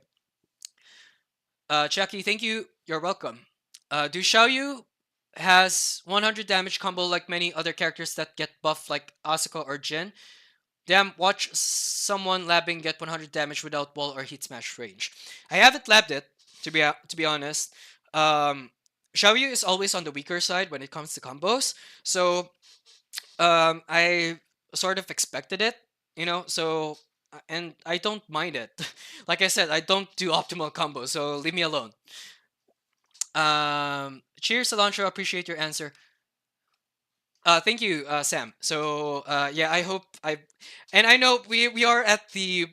Chucky, thank you. You're welcome. Do Xiaoyu has 100 damage combo like many other characters that get buffed like Asuka or Jin? Damn, watch someone labbing get 100 damage without wall or heat smash range. I haven't labbed it, to be honest. Um, Xiaoyu is always on the weaker side when it comes to combos, so I sort of expected it, So and I don't mind it. Like I said, I don't do optimal combos, so leave me alone. Cheers, Silantro. Appreciate your answer. Thank you, Sam. So, yeah, I hope and I know we are at the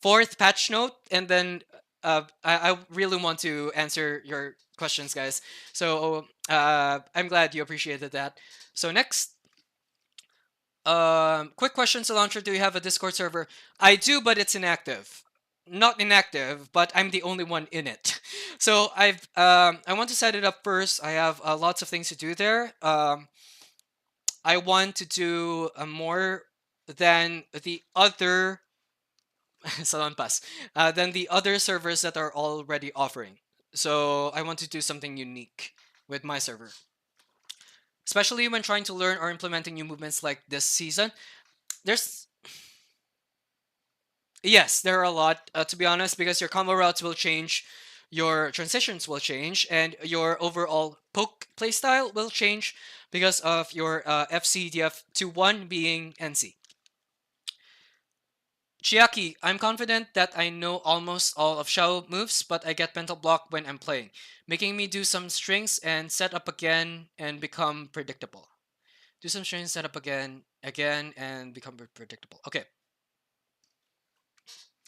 fourth patch note, and then I really want to answer your questions, guys. So, I'm glad you appreciated that. So next, quick question, Cilantro. Do you have a Discord server? I do, but it's inactive. Not inactive, but I'm the only one in it. So I want to set it up first. I have lots of things to do there. I want to do more than the other Salon Pass than the other servers that are already offering. So I want to do something unique with my server, especially when trying to learn or implementing new movements like this season. There's Yes, there are a lot, to be honest, because your combo routes will change, your transitions will change, and your overall poke playstyle will change because of your FCDF21 being NC. Chiaki, I'm confident that I know almost all of Xiao moves, but I get mental block when I'm playing, making me do some strings and set up again and become predictable. Do some strings, set up again, and become predictable. Okay.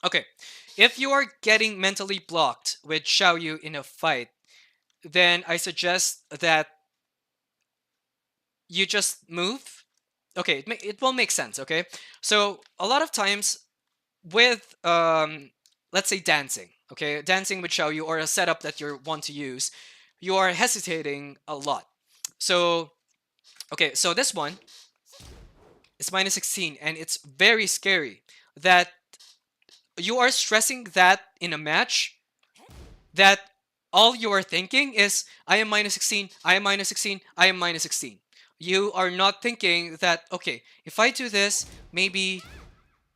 Okay, if you are getting mentally blocked with Xiaoyu in a fight, then I suggest that you just move. Okay, it will make sense. Okay, so a lot of times with let's say dancing. Okay, dancing with Xiaoyu or a setup that you want to use, you are hesitating a lot. So okay, so this one is minus 16, and it's very scary that you are stressing that in a match that all you are thinking is I am minus 16, I am minus 16, I am minus 16. You are not thinking that okay, if I do this, maybe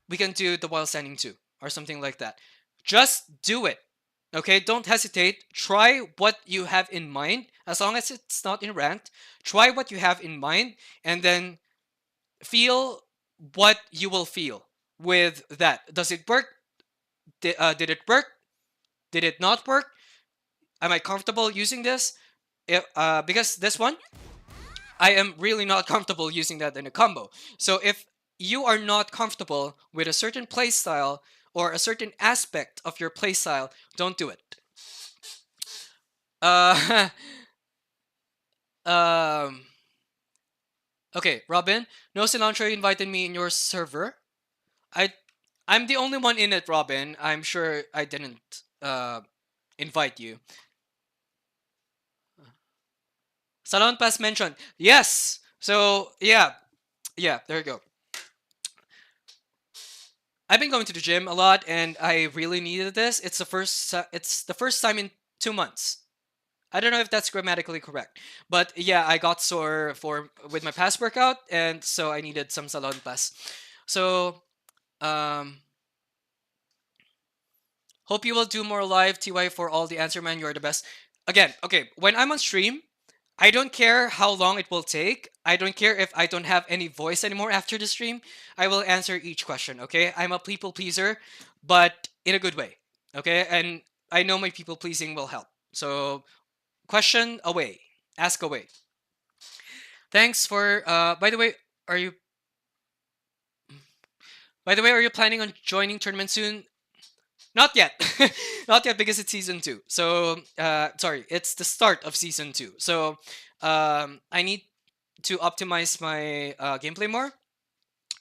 we can do the while standing too or something like that. Just do it. Okay, don't hesitate. Try what you have in mind as long as it's not in ranked. Try what you have in mind and then feel what you will feel with that. Does it work? Did it work? Did it not work? Am I comfortable using this? Because this one, I am really not comfortable using that in a combo. So if you are not comfortable with a certain playstyle or a certain aspect of your playstyle, don't do it. Uh, um, okay, Robin. No Silantro invited me in your server. I, I'm the only one in it, Robin. I'm sure I didn't invite you. Salon Pass mentioned. Yes. So yeah, yeah. There you go. I've been going to the gym a lot, and I really needed this. It's the first time in 2 months. I don't know if that's grammatically correct, but yeah, I got sore for with my past workout, and so I needed some salon pass. So um, hope you will do more live TY for all the answer man. You're the best. Again, okay. When I'm on stream, I don't care how long it will take. I don't care if I don't have any voice anymore after the stream. I will answer each question, okay? I'm a people pleaser, but in a good way, okay? And I know my people pleasing will help. So, question away. Ask away. Thanks for by the way, are you are you planning on joining tournament soon? Not yet. Not yet because it's season 2. So, sorry, it's the start of season 2. So, I need to optimize my gameplay more.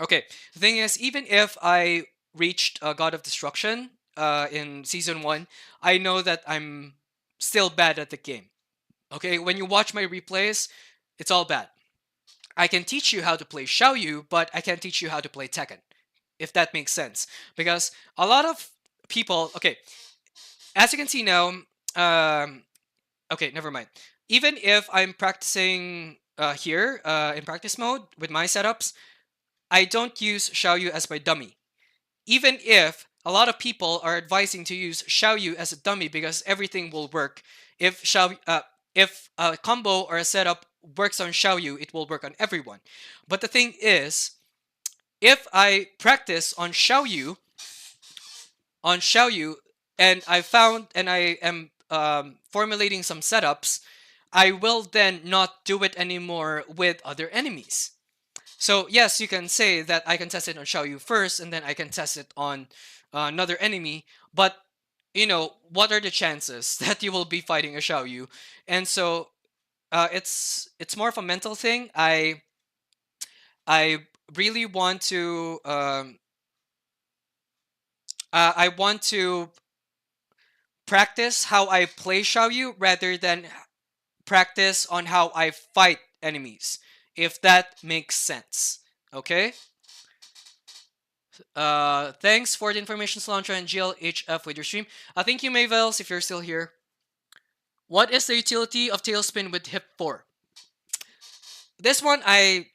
Okay, the thing is, even if I reached God of Destruction in season 1, I know that I'm still bad at the game. Okay, when you watch my replays, it's all bad. I can teach you how to play Xiaoyu, but I can't teach you how to play Tekken, if that makes sense. Because a lot of people, okay, as you can see now, um, okay, never mind. Even if I'm practicing here in practice mode with my setups, I don't use Xiaoyu as my dummy. Even if a lot of people are advising to use Xiaoyu as a dummy because everything will work. If a combo or a setup works on Xiaoyu, it will work on everyone. But the thing is, if I practice on Xiaoyu, and I found and I am formulating some setups, I will then not do it anymore with other enemies. So yes, you can say that I can test it on Xiaoyu first, and then I can test it on another enemy. But what are the chances that you will be fighting a Xiaoyu? And so it's more of a mental thing. I really want to I want to practice how I play Xiaoyu rather than practice on how I fight enemies. If that makes sense. Okay? Thanks for the information, Cilantro and GLHF with your stream. Thank you, Mavels, if you're still here. What is the utility of Tailspin with hip 4? This one, I,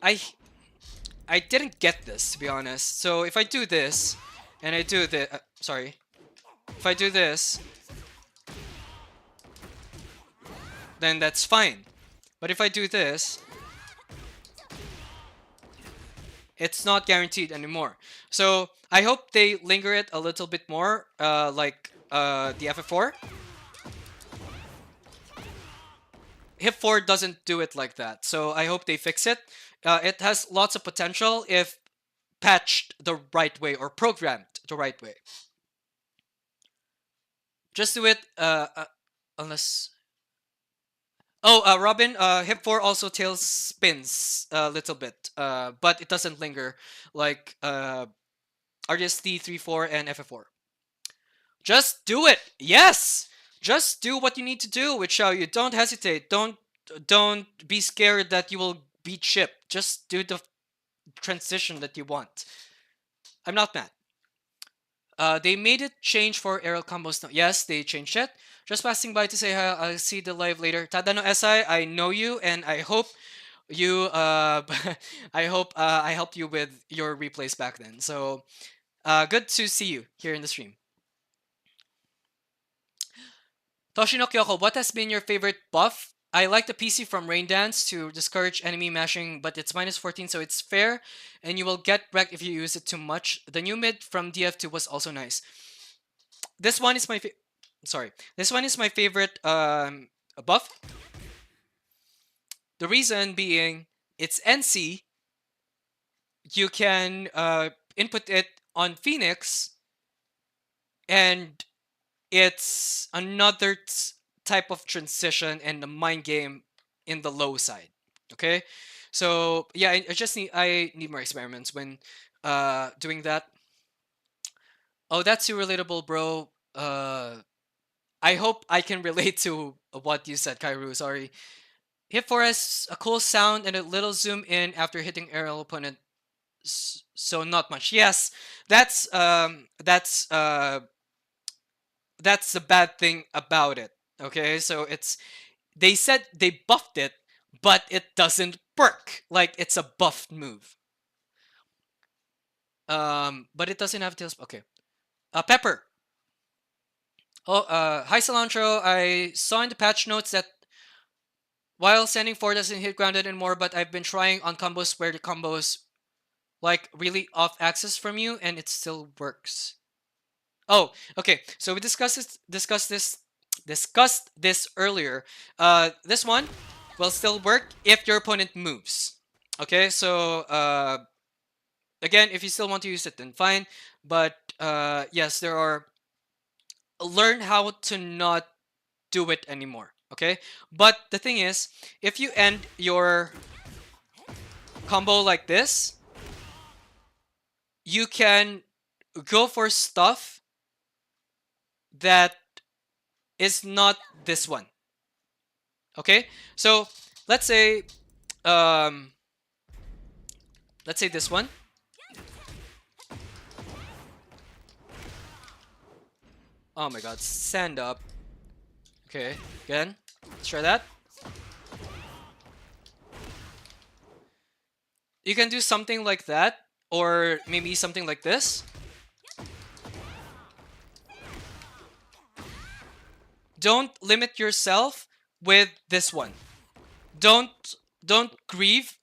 I didn't get this, to be honest. So if I do this, and I do this, sorry. If I do this, then that's fine. But if I do this, it's not guaranteed anymore. So I hope they linger it a little bit more, like the FF4. Hip 4 doesn't do it like that, so I hope they fix it. It has lots of potential if patched the right way or programmed the right way. Just do it, unless. Oh, Robin, hip 4 also tail spins a little bit, but it doesn't linger like RST 3-4 and FF4. Just do it. Yes. Just do what you need to do with Xiaoyu. Don't hesitate. Don't be scared that you will beat ship. Just do the transition that you want. I'm not mad. They made it change for aerial combos now. Yes, they changed it. Just passing by to say hi. I'll see the live later. Tadano SI, I know you, and I hope you. I hope I helped you with your replays back then. So, good to see you here in the stream. Toshino Kyoko, what has been your favorite buff? I like the PC from Rain Dance to discourage enemy mashing, but it's minus 14, so it's fair, and you will get wrecked if you use it too much. The new mid from DF2 was also nice. This one is my sorry. This one is my favorite buff. The reason being it's NC. You can input it on Phoenix, and it's another type of transition and a mind game in the low side. Okay, so yeah, I need more experiments when doing that. Oh, that's too relatable, bro. I hope I can relate to what you said, Kairu. Sorry. Hit forest, a cool sound, and a little zoom in after hitting aerial opponent. So not much. Yes, that's the bad thing about it. Okay, so it's they said they buffed it, but it doesn't work. Like it's a buffed move. But it doesn't have tails. Okay. Pepper. Oh, hi Silantro. I saw in the patch notes that while sending 4 doesn't hit grounded anymore, but I've been trying on combos where the combos like really off axis from you and it still works. Oh, okay. So we discussed this earlier. This one will still work if your opponent moves. Okay, so again, if you still want to use it, then fine. But yes, there are learn how to not do it anymore. Okay, but the thing is, if you end your combo like this, you can go for stuff that is not this one. Okay, so let's say um, let's say this one. Oh my god, stand up. Okay, again, let's try that. You can do something like that, or maybe something like this. Don't limit yourself with this one. Don't don't grieve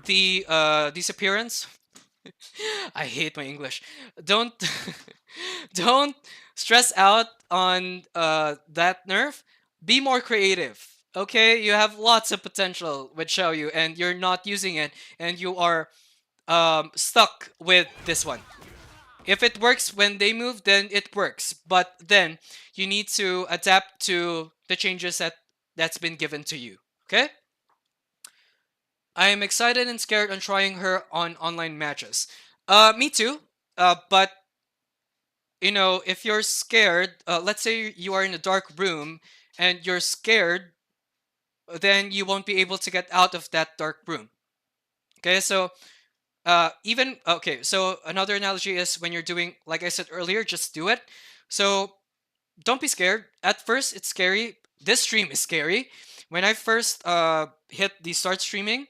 the disappearance. I hate my English. Don't don't stress out on that nerf. Be more creative. Okay, you have lots of potential with Xiaoyu, and you're not using it, and you are stuck with this one. If it works when they move, then it works. But then you need to adapt to the changes that's been given to you. Okay? I am excited and scared on trying her on online matches. Me too. But if you're scared, let's say you are in a dark room and you're scared, then you won't be able to get out of that dark room. Okay, so even okay, so another analogy is when you're doing, like I said earlier, just do it. So don't be scared. At first, it's scary. This stream is scary. When I first hit the start streaming,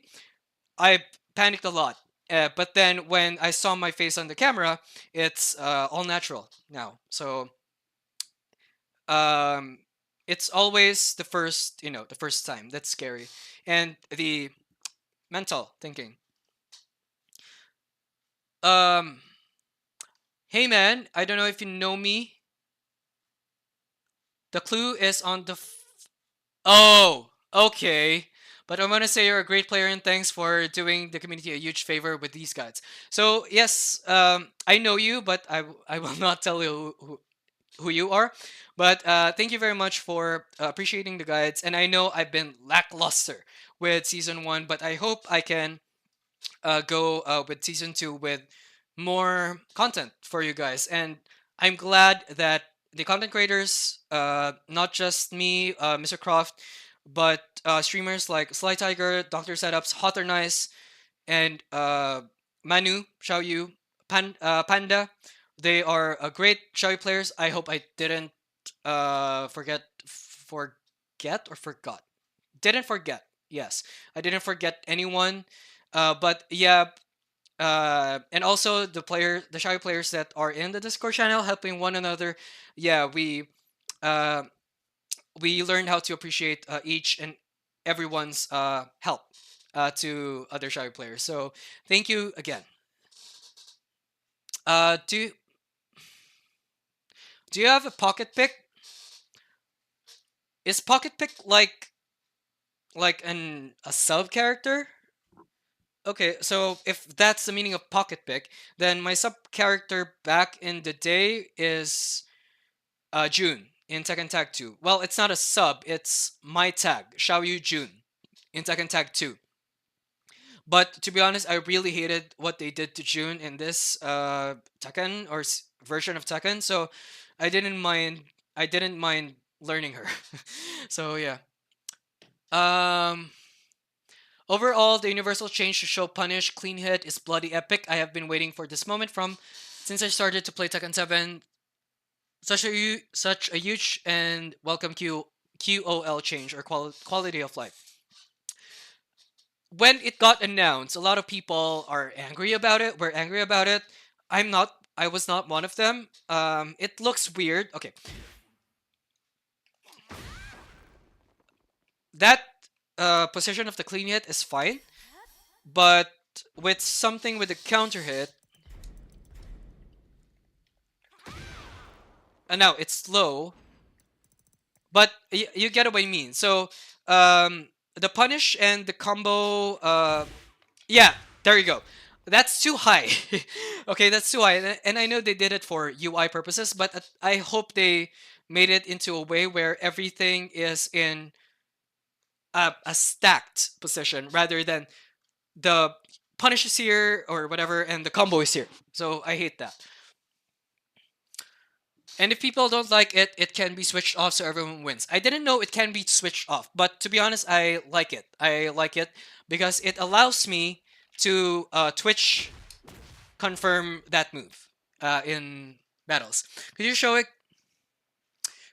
I panicked a lot. But then when I saw my face on the camera, it's all natural now. So um, it's always the first time that's scary, and the mental thinking. Um, hey man, I don't know if you know me. The clue is on the. Oh, okay. But I want to say you're a great player and thanks for doing the community a huge favor with these guides. So yes, I know you, but I will not tell you who you are. But thank you very much for appreciating the guides. And I know I've been lackluster with season 1, but I hope I can go with season 2 with more content for you guys. And I'm glad that the content creators, not just me, Mr. Croft, but streamers like Sly Tiger, Doctor Setups, Hot or Nice, and Manu, Xiaoyu, Panda. They are great Xiaoyu players. I hope I didn't forget or forgot. Didn't forget. Yes, I didn't forget anyone. But yeah, and also the Xiaoyu players that are in the Discord channel helping one another. Yeah, uh, we learned how to appreciate each and everyone's help to other Xiaoyu players. So thank you again. Do you have a pocket pick? Is pocket pick like like a sub character. Okay, so if that's the meaning of pocket pick, then my sub character back in the day is June in Tekken Tag 2. Well, it's not a sub, it's my tag, Xiaoyu June in Tekken Tag 2. But to be honest, I really hated what they did to June in this Tekken or version of Tekken, so I didn't mind. I didn't mind learning her. So yeah. Um. Overall, the universal change to show punish clean hit is bloody epic. I have been waiting for this moment from since I started to play Tekken 7. Such a huge and welcome QOL change or quality of life. When it got announced, a lot of people are angry about it. Were angry about it. I'm not. I was not one of them. It looks weird. Okay, that position of the clean hit is fine, but with something with a counter hit, and now it's slow. But you get what I mean. So the punish and the combo. Yeah, there you go. That's too high. Okay, that's too high. And I know they did it for UI purposes, but I hope they made it into a way where everything is in a stacked position rather than the punish is here or whatever and the combo is here. So I hate that. And if people don't like it, it can be switched off so everyone wins. I didn't know it can be switched off, but to be honest, I like it. I like it because it allows me to Twitch confirm that move in battles. Could you show it?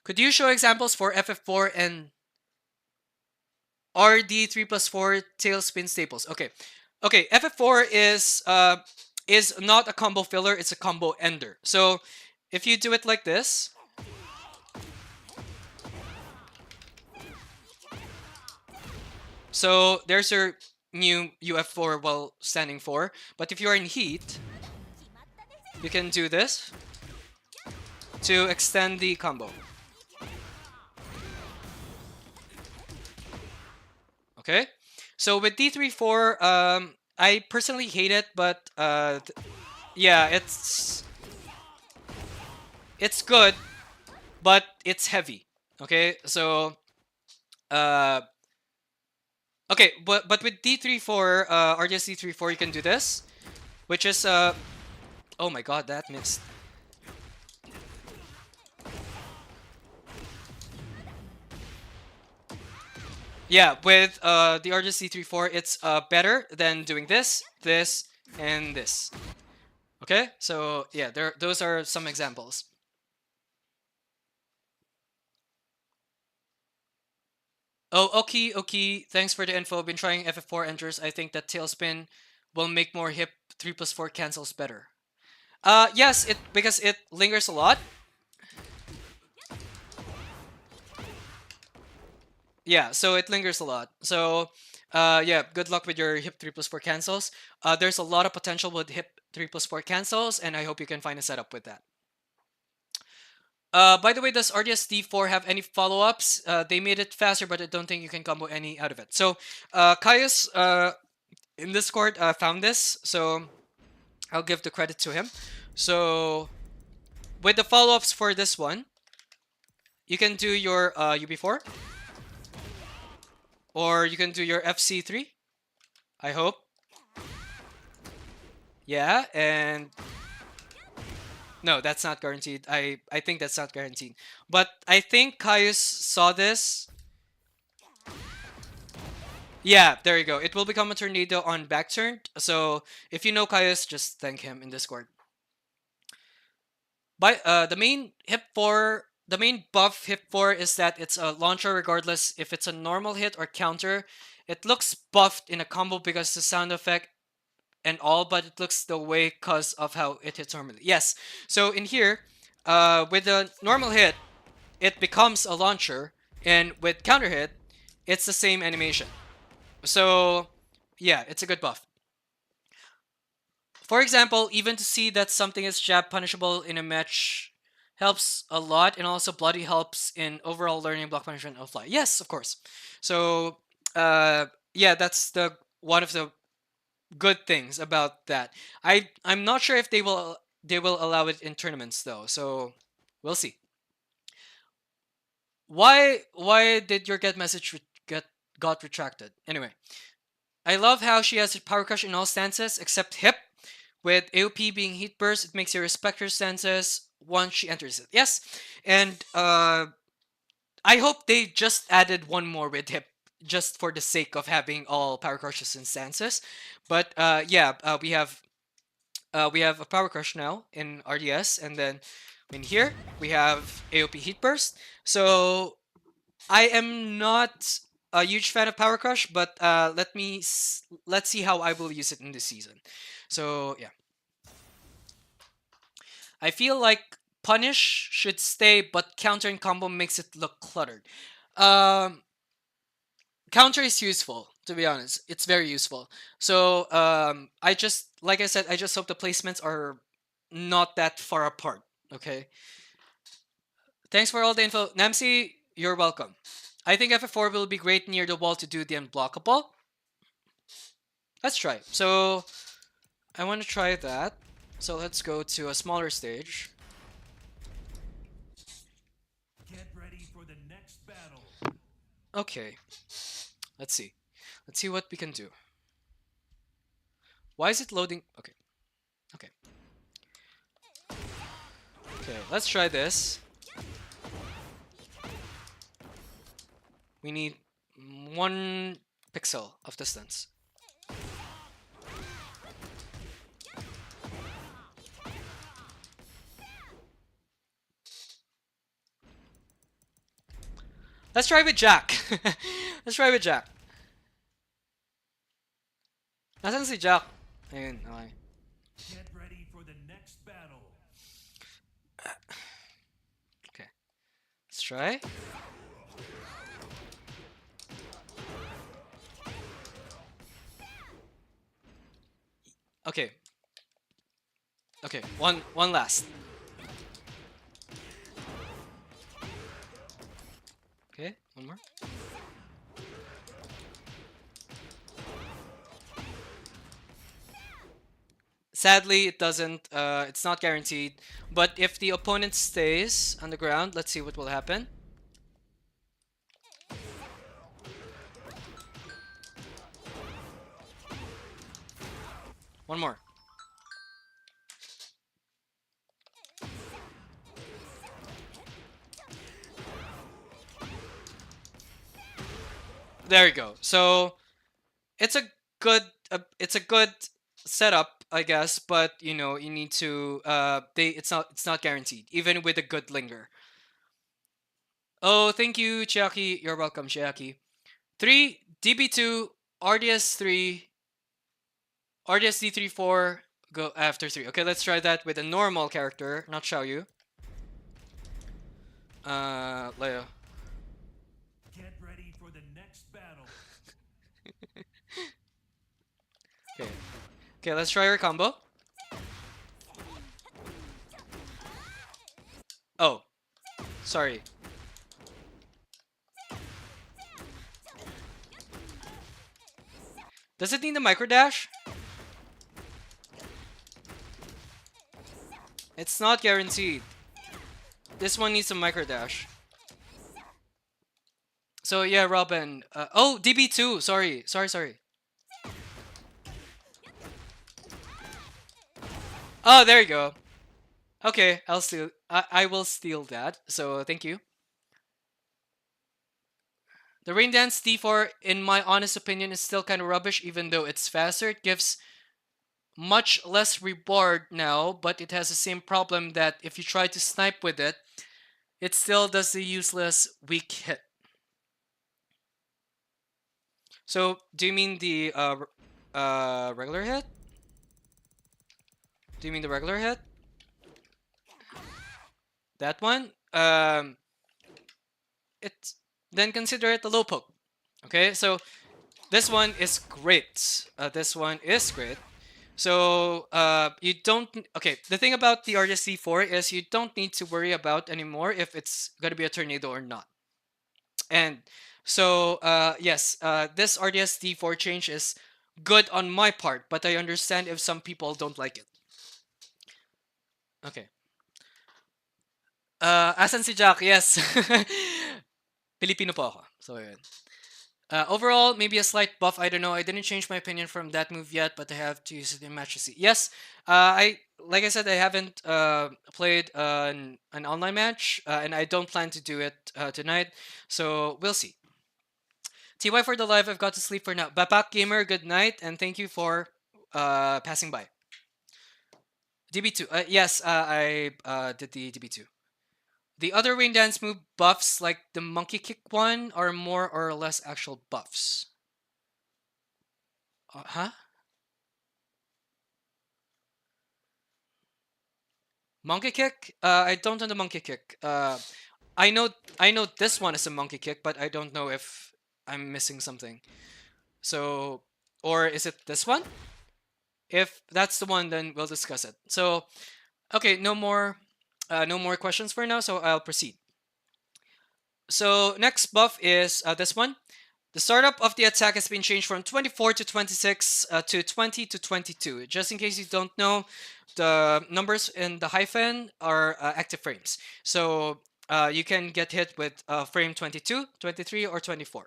Could you show examples for FF4 and RD3+4 tailspin staples? Okay, okay. FF4 is not a combo filler; it's a combo ender. So if you do it like this, so there's your new UF4 while standing 4. But if you're in heat, you can do this to extend the combo. Okay? So with D3-4, I personally hate it, but yeah, it's good, but it's heavy. Okay? So uh okay, but with D3-4, RDS D3-4 you can do this, which is oh my god, that missed. Yeah, with the RGS C34, it's better than doing this, this, and this. Okay, so yeah, those are some examples. Oh, okay, okay. Thanks for the info. Been trying FF4 enters. I think that Tailspin will make more hip 3+4 cancels better. Yes, it because it lingers a lot. Yeah, so it lingers a lot. So, yeah, good luck with your hip 3+4 cancels. There's a lot of potential with hip 3+4 cancels, and I hope you can find a setup with that. By the way, does RDS D4 have any follow-ups? They made it faster, but I don't think you can combo any out of it. So, Caius in Discord found this, so I'll give the credit to him. So, with the follow-ups for this one, you can do your UB4, or you can do your FC3. I hope. Yeah, and no, that's not guaranteed. I think that's not guaranteed. But I think Caius saw this. Yeah, there you go. It will become a tornado on back turn. So if you know Caius, just thank him in Discord. But the main buff hip 4 is that it's a launcher regardless if it's a normal hit or counter. It looks buffed in a combo because the sound effect and all, but it looks the way because of how it hits normally. Yes. So in here, with a normal hit, it becomes a launcher, and with counter hit, it's the same animation. So yeah, it's a good buff. For example, even to see that something is jab punishable in a match helps a lot, and also bloody helps in overall learning block punishment of fly. Yes, of course. So Yeah, that's the one of the good things about that. I'm not sure if they will allow it in tournaments though. So we'll see. Why did your get message get got retracted? Anyway, I love how she has a power crush in all stances except hip. With AOP being heat burst, it makes you respect her stances once she enters it. Yes, and I hope they just added one more with hip just for the sake of having all power crushes and stances. But yeah, we have a power crush now in RDS, and then in here we have AOP heat burst. So I am not a huge fan of power crush, but let's see how I will use it in this season. So yeah, I feel like punish should stay, but counter and combo makes it look cluttered. Um, Counter is useful, to be honest. It's very useful. So I just like I said, I just hope the placements are not that far apart. Okay. Thanks for all the info, Namsi. You're welcome. I think FF4 will be great near the wall to do the unblockable. Let's try. So I want to try that. So let's go to a smaller stage. Get ready for the next battle. Okay. Let's see. Let's see what we can do. Why is it loading? Okay. Okay. Okay. Let's try this. We need 1 pixel of distance. Let's try with Jack. Let's try with Jack. Nasaan si Jack? Ayun, okay. Get ready for the next battle. Okay. Let's try. Okay. Okay. One last. Okay. One more. Sadly, it doesn't. It's not guaranteed. But if the opponent stays on the ground, let's see what will happen. One more. There you go. So it's a it's a good setup, I guess. But you know, you need to. It's not guaranteed, even with a good linger. Oh, thank you, Chiaki. You're welcome, Chiaki. 3 DB2 RDS3 RDSD34 go after 3. Okay, let's try that with a normal character, not Xiaoyu. Leo. Get ready for the next battle. Okay. Okay, let's try our combo. Oh, sorry. Does it need a micro dash? It's not guaranteed. This one needs a micro dash. So yeah, Robin. Oh, DB2. Sorry. Oh, there you go. Okay, I'll steal. I will steal that. So thank you. The Rain Dance D4, in my honest opinion, is still kind of rubbish, even though it's faster. It gives much less reward now, but it has the same problem that if you try to snipe with it, it still does the useless weak hit. So, do you mean the regular hit? Do you mean the regular hit? That one? It then consider it a low poke. Okay, so this one is great. This one is great. So you don't. Okay, the thing about the RSC4 is you don't need to worry about anymore if it's gonna be a tornado or not. And So yes, this RDS D4 change is good on my part, but I understand if some people don't like it. Okay. Asan si Jack? Yes. Filipino po ako. So yun. Overall, maybe a slight buff. I don't know. I didn't change my opinion from that move yet, but I have to use it in match to see. Yes, I like I said, I haven't played an online match, and I don't plan to do it tonight. So we'll see. TY for the live. I've got to sleep for now. Bapak Gamer, good night, and thank you for passing by. DB2. Yes, I did the DB2. The other rain dance move buffs, like the monkey kick one, are more or less actual buffs. Huh? Monkey kick? I don't know the monkey kick. I know I know this one is a monkey kick, but I don't know if I'm missing something. So, or is it this one? If that's the one, then we'll discuss it. So, okay, no more questions for now. So I'll proceed. So next buff is this one. The startup of the attack has been changed from 24 to 26 to 20 to 22. Just in case you don't know, the numbers in the hyphen are active frames. So you can get hit with frame 22, 23, or 24.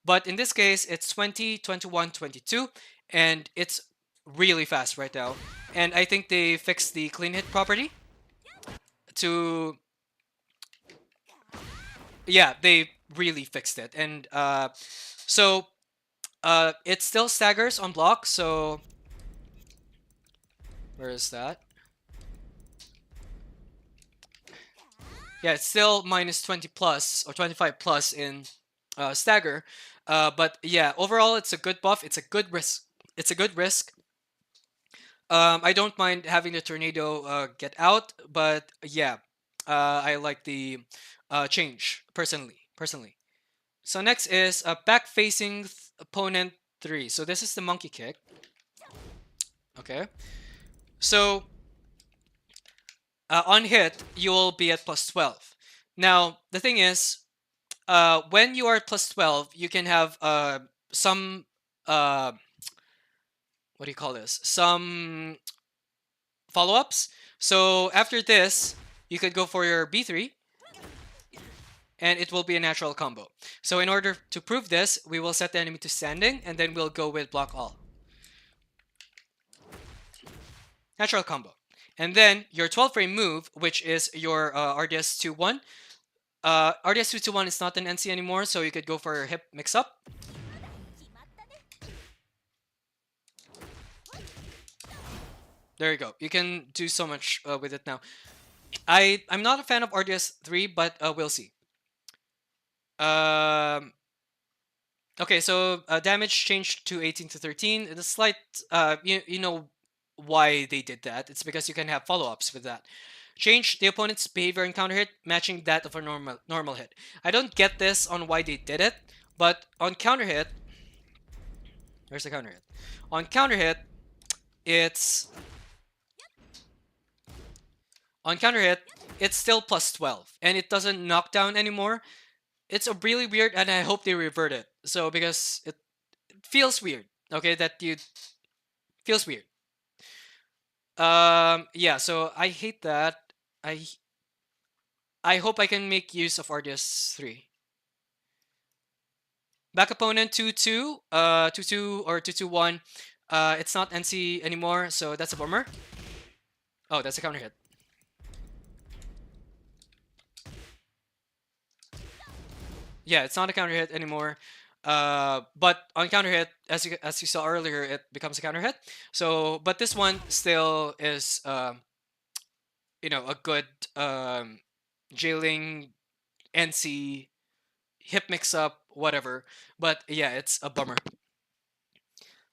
But in this case, it's 20, 21, 22, and it's really fast right now. And I think they fixed the clean hit property to, yeah, they really fixed it. And so it still staggers on block, so where is that? Yeah, it's still minus 20 plus or 25 plus in stagger. But yeah, overall it's a good buff. It's a good risk. It's a good risk. I don't mind having the tornado get out, but yeah, I like the change personally. Personally. So next is a back facing opponent 3. So this is the monkey kick. Okay. So on hit, you will be at plus 12. Now, the thing is, when you are at plus 12, you can have some, uh, what do you call this? Some follow ups. So after this, you could go for your B3, and it will be a natural combo. So in order to prove this, we will set the enemy to standing, and then we'll go with block all. Natural combo. And then your 12 frame move, which is your RDS 2-1. RDS 2-1 is not an NC anymore, so you could go for hip mix up. There you go. You can do so much with it now. I'm not a fan of RDS 3, but we'll see. Okay, so damage changed to 18 to 13. The slight, you know why they did that. It's because you can have follow-ups with that. Change the opponent's behavior and counter hit, matching that of a normal hit. I don't get this on why they did it, but on counter hit, where's the counter hit? On counter hit, it's still plus 12, and it doesn't knock down anymore. It's a really weird, and I hope they revert it. So because it feels weird, okay, that you feels weird. Yeah, so I hate that. I hope I can make use of RDS 3. Back opponent 2-2, 2-2 or 2-2-1. It's not NC anymore, so that's a bummer. Oh, that's a counter hit. Yeah, it's not a counter hit anymore. But on counter hit, as you saw earlier, it becomes a counter hit. So, but this one still is, a good jailing, NC, hip mix up, whatever. But yeah, it's a bummer.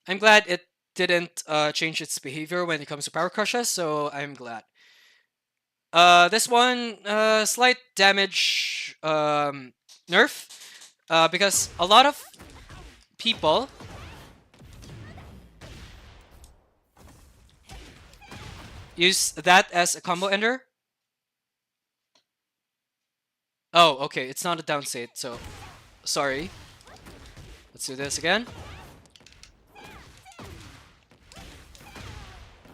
I'm glad it didn't change its behavior when it comes to power crushes, so I'm glad. This one, slight damage nerf, because a lot of people use that as a combo ender. Oh, okay, it's not a down state, so Sorry. Let's do this again.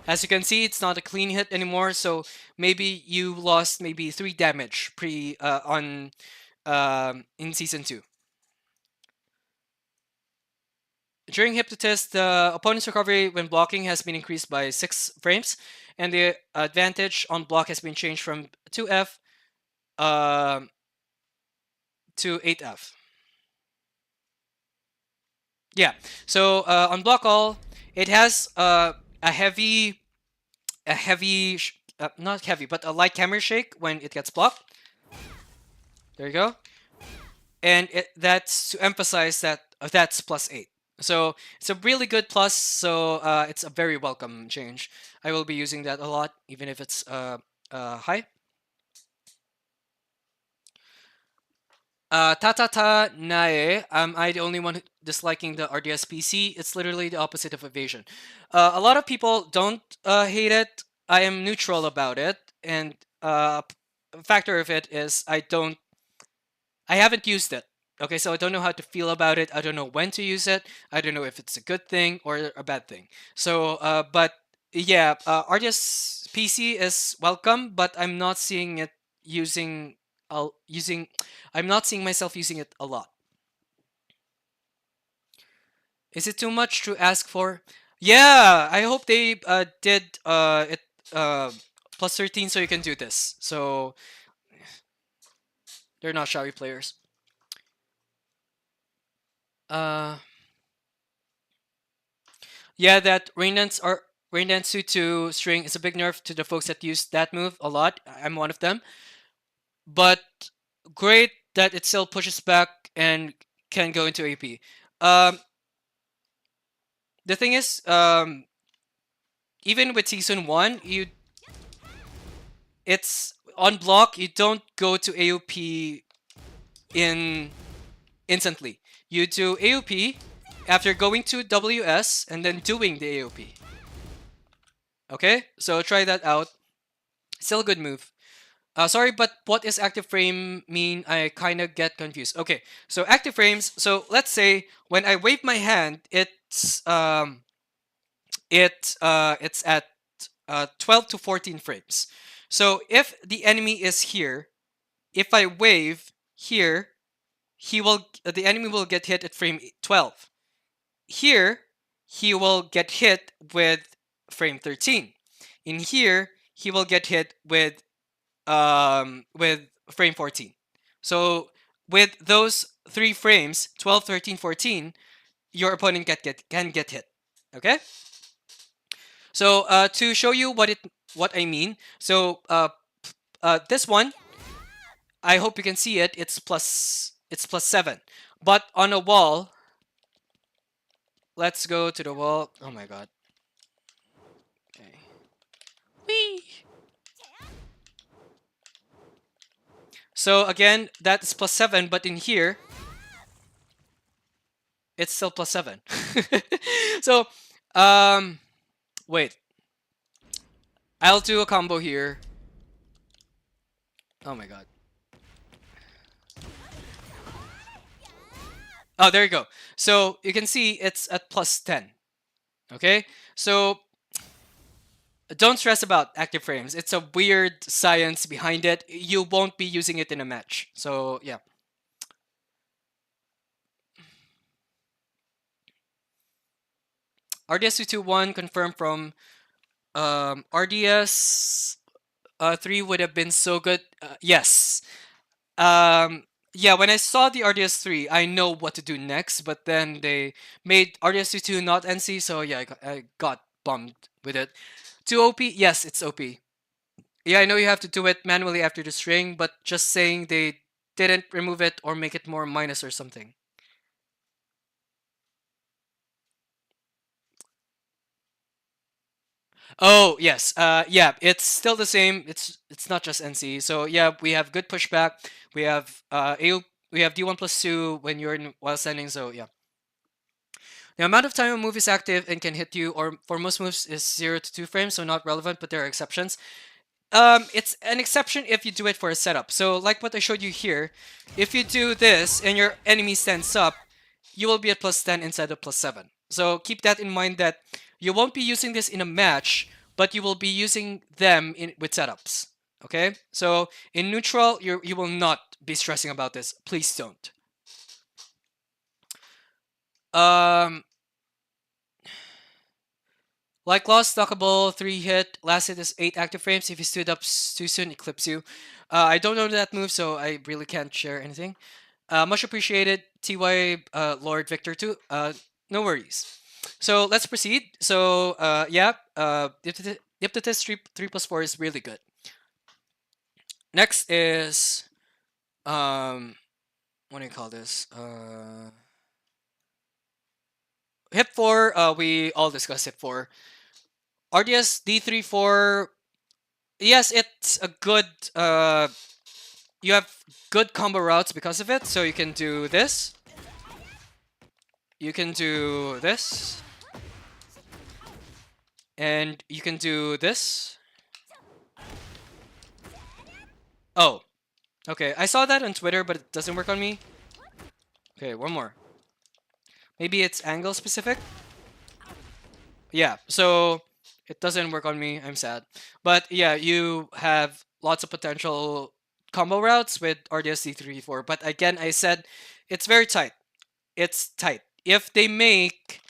As you can see, it's not a clean hit anymore, so maybe you lost maybe 3 damage on in season 2. During Hypnotist, the opponent's recovery when blocking has been increased by 6 frames, and the advantage on block has been changed from 2F um to 8F. Yeah, so on block all, it has a heavy, not heavy, but a light camera shake when it gets blocked. There you go. And that's to emphasize that that's +8. So it's a really good plus. So it's a very welcome change. I will be using that a lot, even if it's high. Ta ta ta nae. Am I the only one disliking the RDS PC? It's literally the opposite of evasion. A lot of people don't hate it. I am neutral about it, and a factor of it is I haven't used it. Okay, so I don't know how to feel about it. I don't know when to use it. I don't know if it's a good thing or a bad thing. So, but yeah, RDS PC is welcome, but I'm not seeing it using using. I'm not seeing myself using it a lot. Is it too much to ask for? Yeah, I hope they did it +13 so you can do this. So they're not Xiaoyu players. Uh, Yeah, that Rain Dance 2 string is a big nerf to the folks that use that move a lot. I'm one of them. But great that it still pushes back and can go into AP. The thing is, even with season 1, it's on block, you don't go to AOP in instantly. You do AOP after going to WS and then doing the AOP. Okay? So try that out. Still a good move. Sorry, but what is active frame mean? I kind of get confused. Okay, so active frames. So let's say when I wave my hand, it's at 12 to 14 frames. So if the enemy is here, if I wave here, the enemy will get hit at frame 12. Here, he will get hit with frame 13. In here, he will get hit with frame 14. So with those 3 frames, 12, 13, 14, your opponent can get hit. Okay? So to show you what I mean, so this one, I hope you can see it. It's +7. But on a wall, let's go to the wall. Oh my god. Okay. Whee! So again, that's +7, but in here, it's still +7. So, wait. I'll do a combo here. Oh my god. Oh, there you go. So you can see it's at +10. Okay? So don't stress about active frames. It's a weird science behind it. You won't be using it in a match. So yeah. RDS221 confirmed from RDS 3 would have been so good. Yes. Yeah, when I saw the RDS 3, I know what to do next, but then they made RDS 2 not NC, so yeah, I got bummed with it. 2 OP? Yes, it's OP. Yeah, I know you have to do it manually after the string, but just saying they didn't remove it or make it more minus or something. Oh, yes. Yeah, it's still the same. It's not just NC. So yeah, we have good pushback. We have we have D1+2 when you're in while standing, so yeah. The amount of time a move is active and can hit you, or for most moves, is 0 to 2 frames, so not relevant, but there are exceptions. It's an exception if you do it for a setup. So like what I showed you here, if you do this and your enemy stands up, you will be at +10 instead of +7. So keep that in mind that you won't be using this in a match, but you will be using them with setups. Okay? So in neutral, you will not be stressing about this. Please don't. Um, Like lost stockable 3 hit, last hit is 8 active frames. If you stood up too soon, it clips you. I don't know that move, so I really can't share anything. Much appreciated, TY Lord Victor too. No worries. So let's proceed. So yeah, Diptotis 3+4 is really good. Next is what do you call this? Hip 4. We all discussed Hip 4. RDS D3-4. Yes, it's a good. You have good combo routes because of it. So you can do this. You can do this. And you can do this. Oh, okay. I saw that on Twitter, but it doesn't work on me. Okay, one more. Maybe it's angle specific. Yeah, so it doesn't work on me. I'm sad. But yeah, you have lots of potential combo routes with RDSD 3-4. But again, I said it's very tight. It's tight. If they make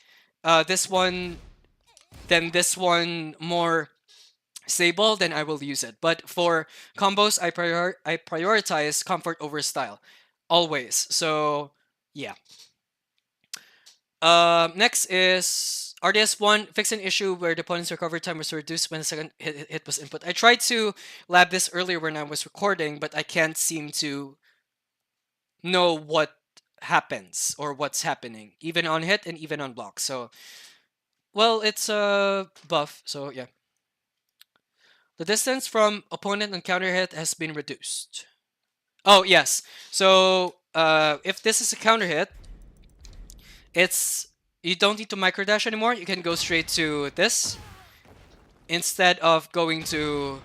this one, then this one more stable, then I will use it. But for combos, I prioritize comfort over style, always. So yeah. Next is RDS1. Fix an issue where the opponent's recovery time was reduced when the second hit was input. I tried to lab this earlier when I was recording, but I can't seem to know what happens or what's happening, even on hit and even on block. So, well, it's a buff, so yeah. The distance from opponent and counter hit has been reduced. Oh, yes. So, if this is a counter hit, it's you don't need to microdash anymore. You can go straight to this instead of going to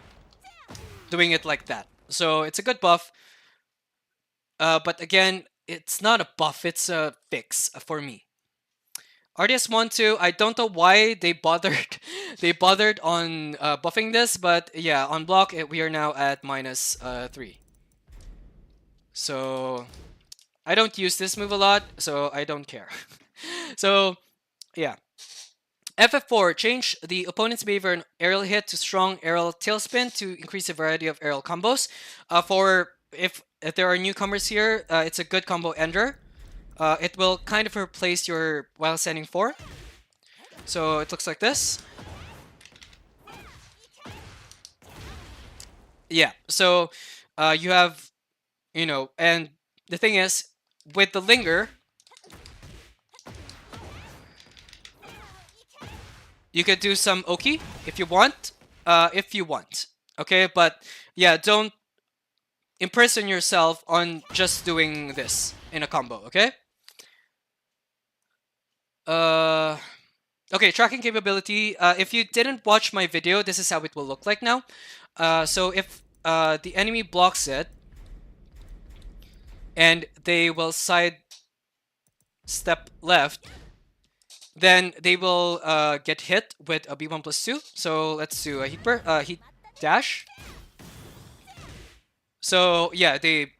doing it like that. So it's a good buff. But again, it's not a buff. It's a fix for me. RDS 1-2, I don't know why they bothered they bothered on buffing this, but yeah, on block we are now at -3. So I don't use this move a lot, so I don't care. So yeah. FF4, change the opponent's behavior on aerial hit to strong aerial tailspin to increase the variety of aerial combos. For if there are newcomers here, it's a good combo ender. It will kind of replace your while standing 4. So it looks like this. Yeah, so you have, and the thing is, with the linger, you could do some Oki if you want. Okay? But yeah, don't imprison yourself on just doing this in a combo, okay? Okay, tracking capability. If you didn't watch my video, this is how it will look like now. So if the enemy blocks it, and they will side step left, then they will get hit with a B1+2. So let's do a heat dash. So yeah, they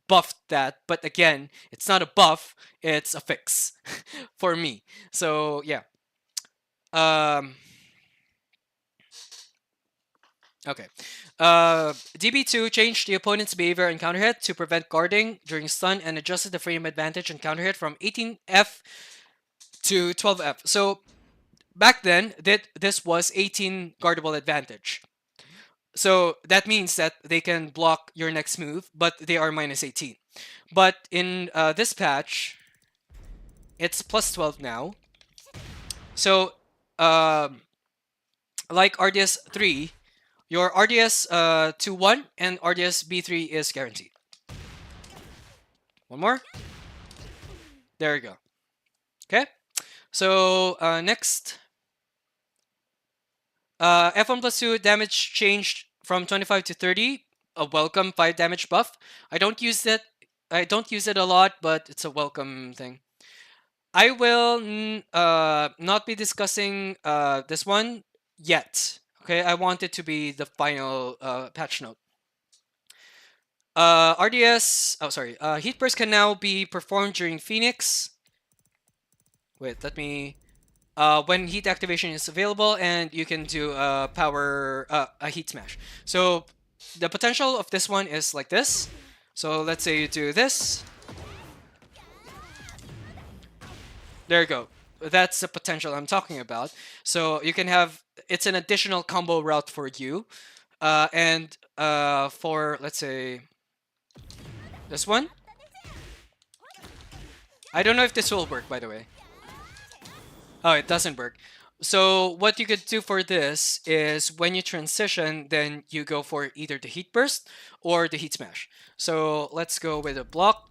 buffed that, but again, it's not a buff, it's a fix for me. So yeah. Okay. DB2 changed the opponent's behavior and counter hit to prevent guarding during stun and adjusted the frame advantage and counter hit from 18F to 12F. So back then, this was 18 guardable advantage. So that means that they can block your next move, but they are -18. But in this patch, it's +12 now. So, like RDS 3, your RDS 2-1 and RDS B3 is guaranteed. One more. There you go. Okay. So next, F1+2 damage changed from 25 to 30, a welcome 5 damage buff. I don't use it. I don't use it a lot, but it's a welcome thing. I will not be discussing this one yet. Okay, I want it to be the final patch note. RDS. Oh, sorry. Heat burst can now be performed during Phoenix. Wait, let me. When heat activation is available, and you can do a heat smash. So the potential of this one is like this. So let's say you do this. There you go. That's the potential I'm talking about. So you can have, it's an additional combo route for you. And for, let's say, this one. I don't know if this will work, by the way. Oh, it doesn't work. So what you could do for this is when you transition, then you go for either the heat burst or the heat smash. So let's go with a block.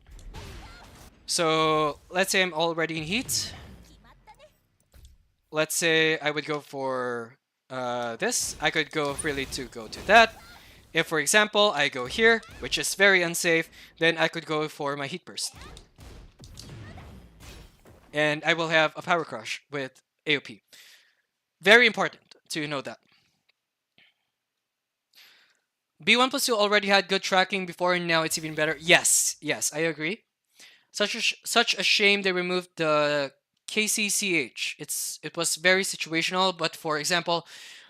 So let's say I'm already in heat. Let's say I would go for this. I could go freely to go to that. If, for example, I go here, which is very unsafe, then I could go for my heat burst. And I will have a power crush with AOP. Very important to know that. B1 plus 2 already had good tracking before, and now it's even better. Yes, I agree. Such a shame they removed the KCCH. It was very situational, but for example,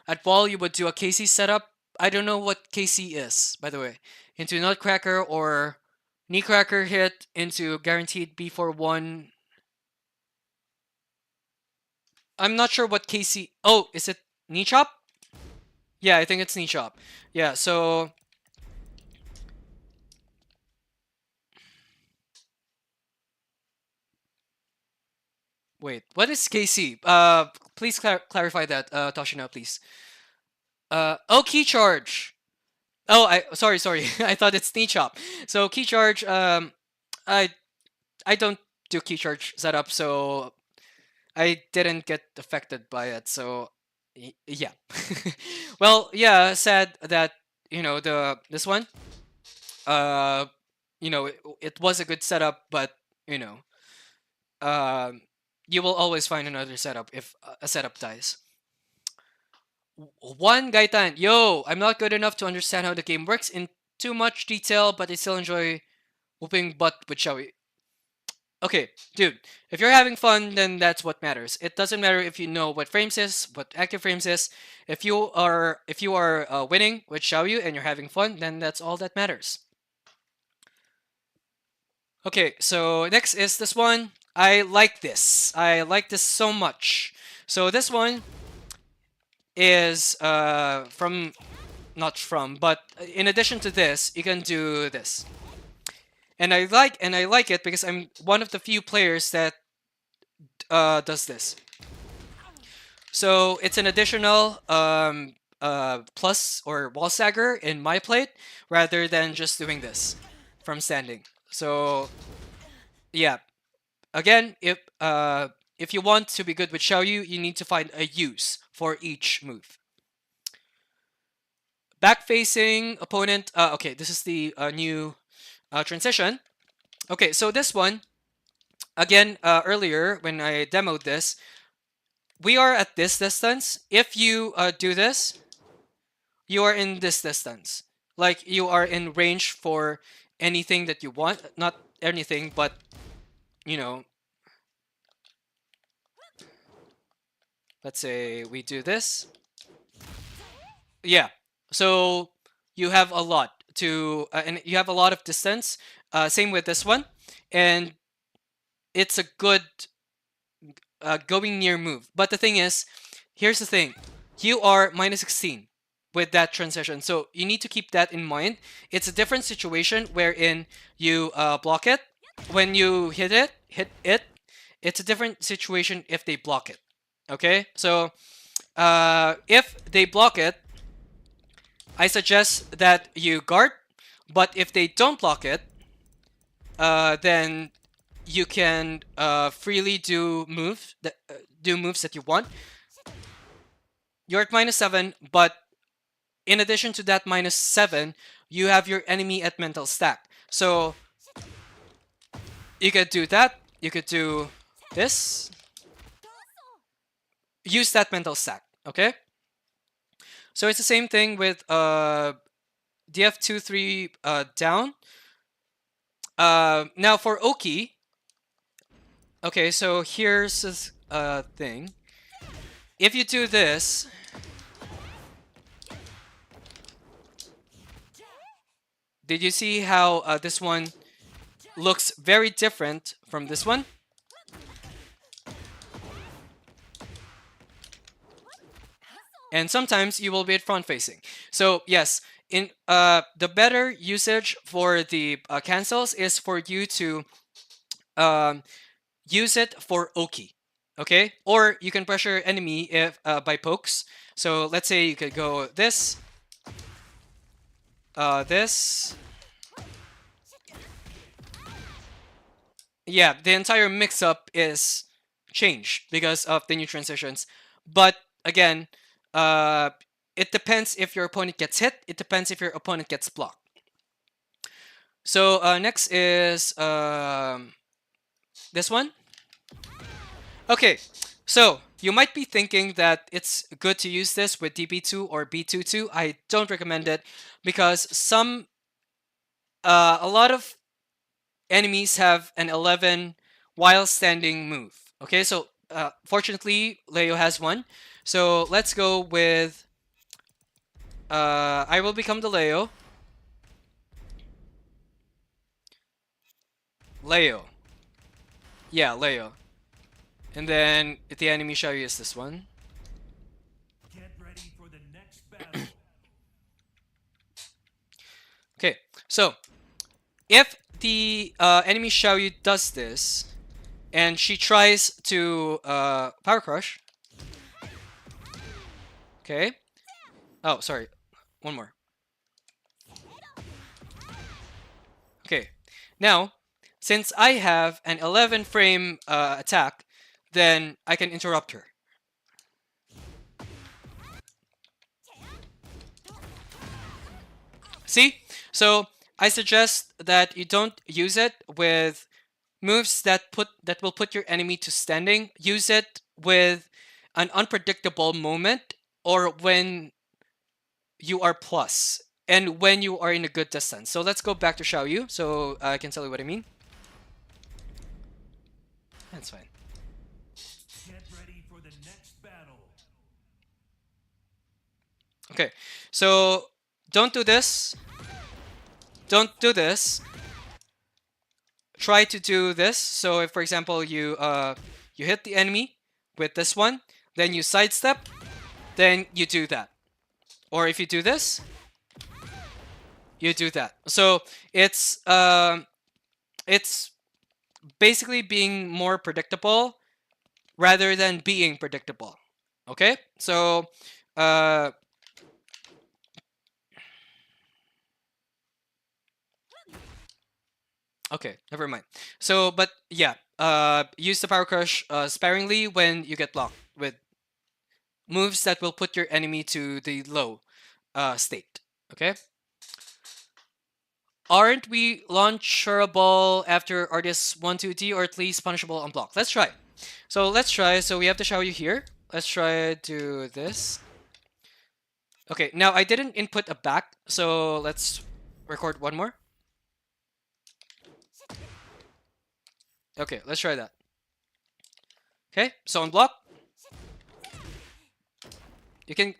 at wall you would do a KC setup. I don't know what KC is, by the way. Into Nutcracker or Kneecracker hit into guaranteed B41. I'm not sure what KC. Oh, is it knee chop? Yeah, I think it's knee chop. Yeah, so wait, what is KC? Please clarify that, Toshina, please. Oh, key charge. Oh, sorry. I thought it's knee chop. So key charge. I I don't do key charge setup, so I didn't get affected by it. So yeah. Well, yeah. Sad that this one. Uh, it was a good setup, but you know, um, you will always find another setup if a setup dies. One Gaitan, yo, I'm not good enough to understand how the game works in too much detail, but I still enjoy whooping butt with Xiaoyu. Okay, dude, if you're having fun, then that's what matters. It doesn't matter if you know what frames is, what active frames is. If you are winning with Xiaoyu and you're having fun, then that's all that matters. Okay, so next is this one. I like this. I like this so much. So this one is but in addition to this, you can do this. And I like it because I'm one of the few players that does this. So it's an additional plus or wall stagger in my plate rather than just doing this from standing. So yeah, again, if you want to be good with Xiaoyu, you need to find a use for each move. Back facing opponent. Okay, this is the new transition. Okay, so this one, again, earlier when I demoed this, we are at this distance. If you do this, you are in this distance. Like you are in range for anything that you want. Not anything, but you know, let's say we do this. Yeah. So you have a lot and you have a lot of distance. Same with this one, and it's a good going near move. But the thing is, here's the thing: you are minus 16 with that transition, so you need to keep that in mind. It's a different situation wherein you block it. When you hit it. It's a different situation if they block it. Okay, so if they block it, I suggest that you guard, but if they don't block it, then you can freely do moves that you want. You're at minus 7, but in addition to that -7, you have your enemy at mental stack. So you could do that. You could do this. Use that mental stack. Okay. So it's the same thing with DF2 3 down. Now for Oki. Okay, so here's this thing. If you do this, did you see how this one looks very different from this one? And sometimes you will be front facing. So yes, in the better usage for the cancels is for you to use it for Oki, okay? Or you can pressure enemy if by pokes. So let's say you could go this, this. Yeah, the entire mix-up is changed because of the new transitions. But again, it depends if your opponent gets hit. It depends if your opponent gets blocked. So next is this one. Okay, so you might be thinking that it's good to use this with DB2 or B22. I don't recommend it because a lot of enemies have an 11 while standing move. Okay, so fortunately, Leo has one. So let's go with I will become the Leo. Leo. Yeah, Leo. And then the enemy Xiaoyu is this one. Get ready for the next battle. Okay, so if the enemy Xiaoyu does this, and she tries to Power Crush. Okay. Oh, sorry. One more. Okay. Now, since I have an 11 frame attack, then I can interrupt her. See? So I suggest that you don't use it with moves that will put your enemy to standing. Use it with an unpredictable moment or when you are plus and when you are in a good distance. So let's go back to Xiaoyu so I can tell you what I mean. That's fine. Get ready for the next battle. Okay, so don't do this. Don't do this. Try to do this. So if, for example, you hit the enemy with this one, then you sidestep, then you do that. Or if you do this, you do that. So it's basically being more predictable rather than being predictable. Okay, so okay, never mind. So, but yeah, use the Power Crush sparingly when you get blocked with moves that will put your enemy to the low state. Okay. Aren't we launchable after artists 1-2D or at least punishable on block? Let's try. So let's try. So we have to Xiaoyu here. Let's try to this. Okay, now I didn't input a back, so let's record one more. Okay, let's try that. Okay, so on block, you can.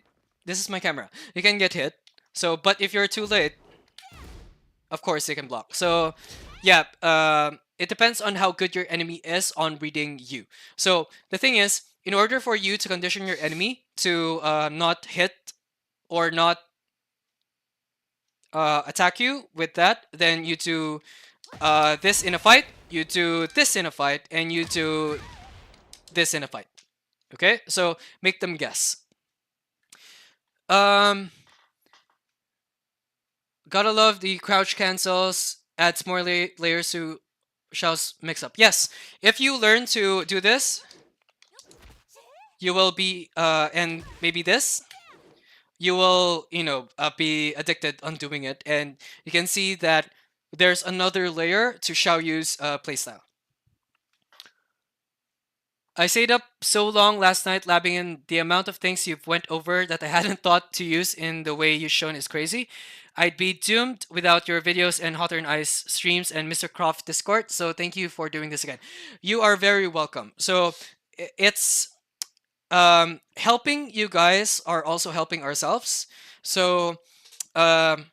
This is my camera. You can get hit. So, but if you're too late, of course they can block. So, yeah, it depends on how good your enemy is on reading you. So the thing is, in order for you to condition your enemy to not hit or not attack you with that, then you do this in a fight, you do this in a fight, and you do this in a fight. Okay, so make them guess. Gotta love the crouch cancels. Adds more layers to Xiao's mix up. Yes, if you learn to do this, you will be and maybe this. you will, be addicted on doing it. And you can see that there's another layer to Xiaoyu's playstyle. I stayed up so long last night labbing, and the amount of things you've went over that I hadn't thought to use in the way you've shown is crazy. I'd be doomed without your videos and Hotter and Ice streams and Mr. Croft Discord. So thank you for doing this again. You are very welcome. So it's helping you guys are also helping ourselves. So um,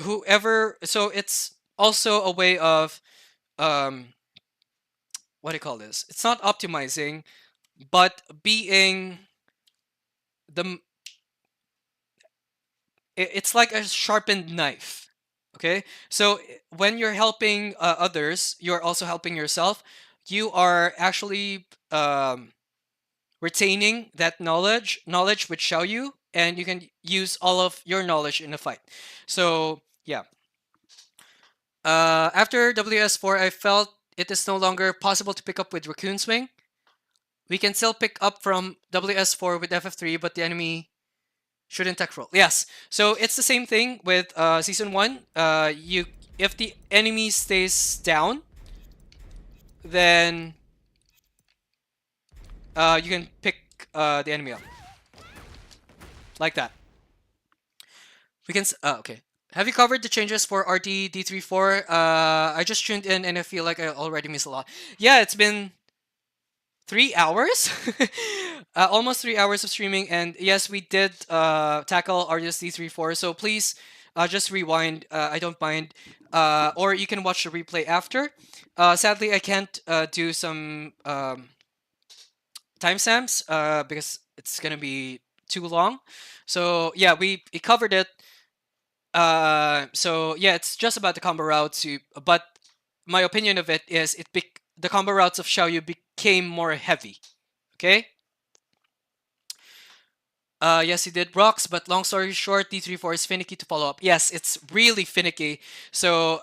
whoever, so it's also a way of um, what do you call this? It's not optimizing, but being the it's like a sharpened knife. Okay, so when you're helping others, you're also helping yourself. You are actually retaining that knowledge which show you, and you can use all of your knowledge in a fight. So yeah, after WS4, I felt it is no longer possible to pick up with Raccoon Swing. We can still pick up from WS4 with FF3, but the enemy shouldn't tech roll. Yes. So it's the same thing with season 1. You if the enemy stays down, then you can pick the enemy up like that. We can. Okay. Have you covered the changes for RT D34? I just tuned in and I feel like I already missed a lot. Yeah, it's been 3 hours, almost 3 hours of streaming, and yes, we did tackle RT D34. So please, just rewind. I don't mind, or you can watch the replay after. Sadly, I can't do some timestamps because it's gonna be too long. So yeah, we covered it. So yeah, it's just about the combo routes. But my opinion of it is the combo routes of Xiaoyu became more heavy. Okay. Yes, he did rocks, but long story short, D34 is finicky to follow up. Yes, it's really finicky. So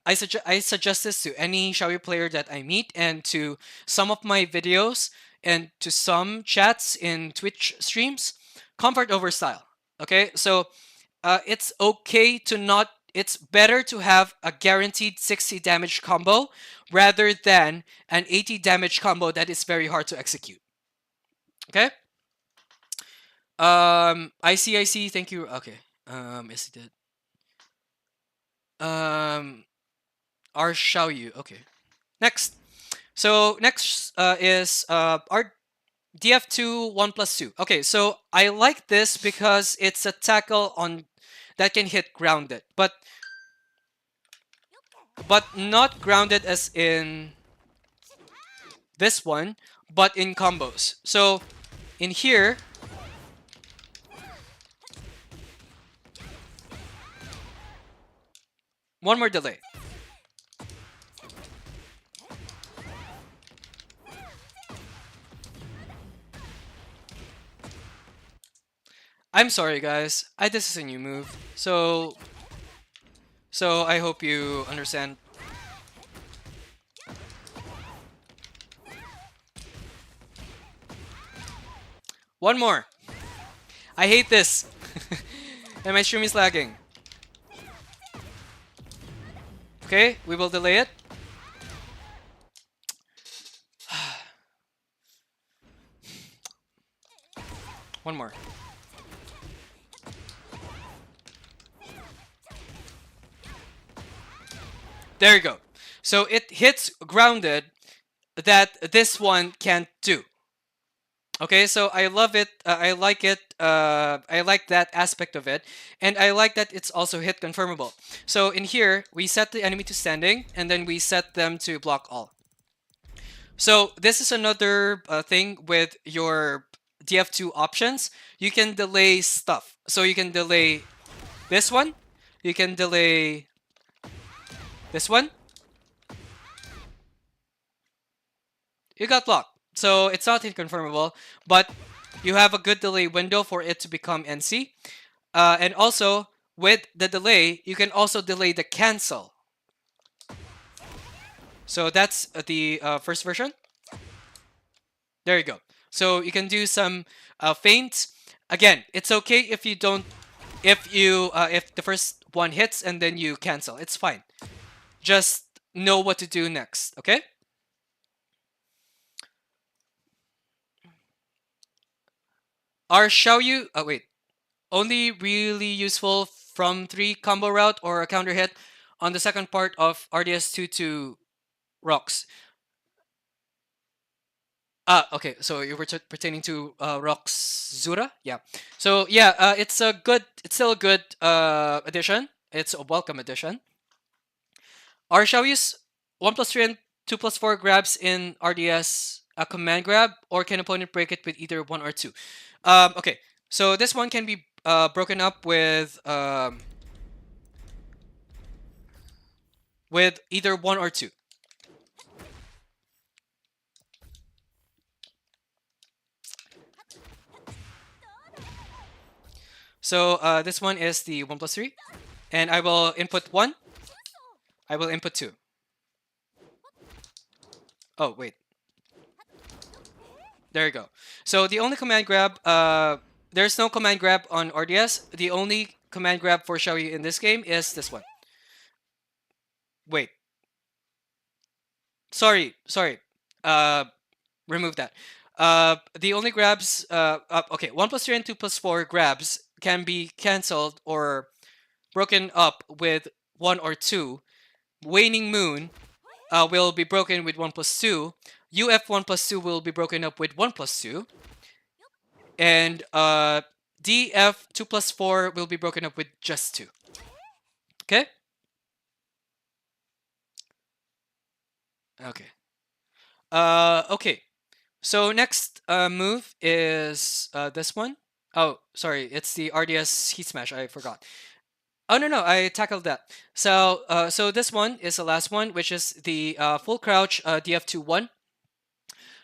I suggest this to any Xiaoyu player that I meet, and to some of my videos, and to some chats in Twitch streams. Comfort over style. Okay, so it's okay to not. It's better to have a guaranteed 60 damage combo rather than an 80 damage combo that is very hard to execute. Okay. I see. Thank you. Okay. Yes, he did. R Xiaoyu. Okay. Next. So next is our DF2 1+2. Okay, so I like this because it's a tackle on that can hit grounded, but not grounded as in this one, but in combos. So in here, one more delay. I'm sorry, guys. This is a new move, so I hope you understand. One more. I hate this, and my stream is lagging. Okay, we will delay it. One more. There you go. So it hits grounded that this one can't do. Okay, so I love it. I like it. I like that aspect of it, and I like that it's also hit confirmable. So in here, we set the enemy to standing, and then we set them to block all. So this is another thing with your DF2 options. You can delay stuff. So you can delay this one. You can delay this one. You got blocked. So it's not inconfirmable, but you have a good delay window for it to become NC. And also, with the delay, you can also delay the cancel. So that's the first version. There you go. So you can do some feints, Again, it's okay if you don't, if the first one hits and then you cancel. It's fine. Just know what to do next. Okay. Are Xiaoyu? Oh wait. Only really useful from 3 combo route or a counter hit on the second part of RDS2 to rocks. Okay, so you were pertaining to Rocks Zura? Yeah. So yeah, it's still a good addition. It's a welcome addition. Are shall we use 1 plus 3 and 2 plus 4 grabs in RDS a command grab, or can opponent break it with either 1 or 2? Okay, so this one can be broken up with either 1 or 2. So this one is the 1 plus 3, and I will input 1. I will input 2. Oh, wait. There you go. So the only command grab, there's no command grab on RDS. The only command grab for Xiaoyu in this game is this one. Wait. Sorry. Remove that. The only grabs, okay, 1 plus 3 and 2 plus 4 grabs can be cancelled or broken up with 1 or 2. Waning Moon will be broken with 1 plus 2. UF 1 plus 2 will be broken up with 1 plus 2. And DF 2 plus 4 will be broken up with just 2. Okay? Okay. Okay. So next move is this one. Oh, sorry. It's the RDS Heat Smash. I forgot. Oh, no. I tackled that. So this one is the last one, which is the full crouch DF2-1.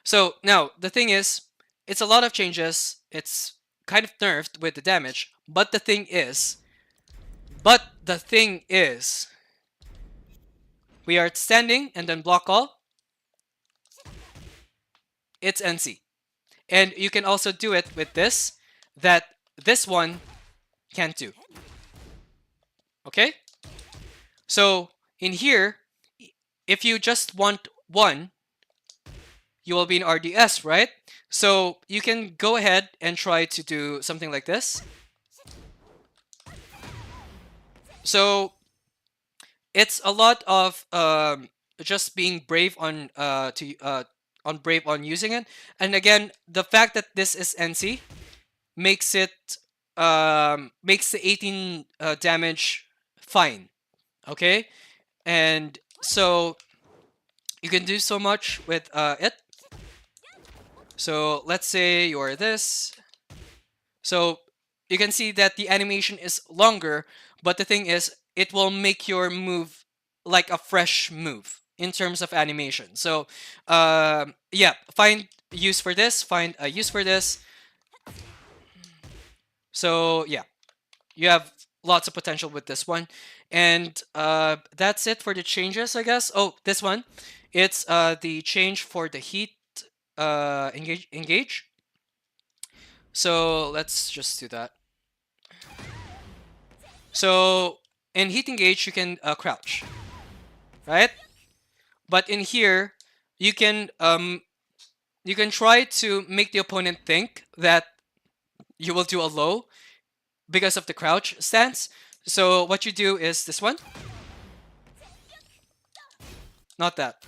So now the thing is, it's a lot of changes. It's kind of nerfed with the damage, but the thing is, we are standing and then block all. It's NC, and you can also do it with this that this one can't do. Okay. So in here, if you just want 1, you will be in RDS, right? So you can go ahead and try to do something like this. So it's a lot of just being brave on brave on using it. And again, the fact that this is NC makes the 18 damage fine. Okay, and so you can do so much with it. So let's say you're this. So you can see that the animation is longer, but the thing is, it will make your move like a fresh move in terms of animation. So yeah, find use for this, find a use for this. So yeah, you have lots of potential with this one. And that's it for the changes, I guess. Oh, this one, it's the change for the heat engage. So let's just do that. So in heat engage, you can crouch, right? But in here, you can try to make the opponent think that you will do a low because of the crouch stance. So what you do is this one. Not that.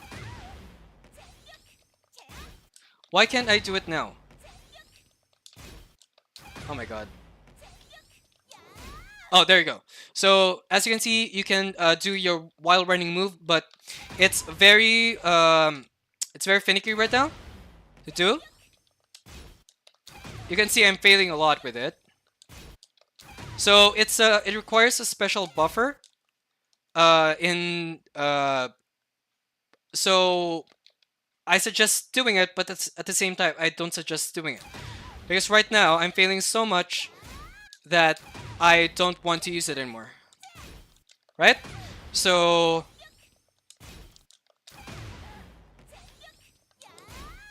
Why can't I do it now? Oh my god. Oh, there you go. So as you can see, you can do your while running move, but it's very finicky right now to do. You can see I'm failing a lot with it. So it requires a special buffer. So I suggest doing it, but at the same time I don't suggest doing it because right now I'm failing so much that I don't want to use it anymore. Right? So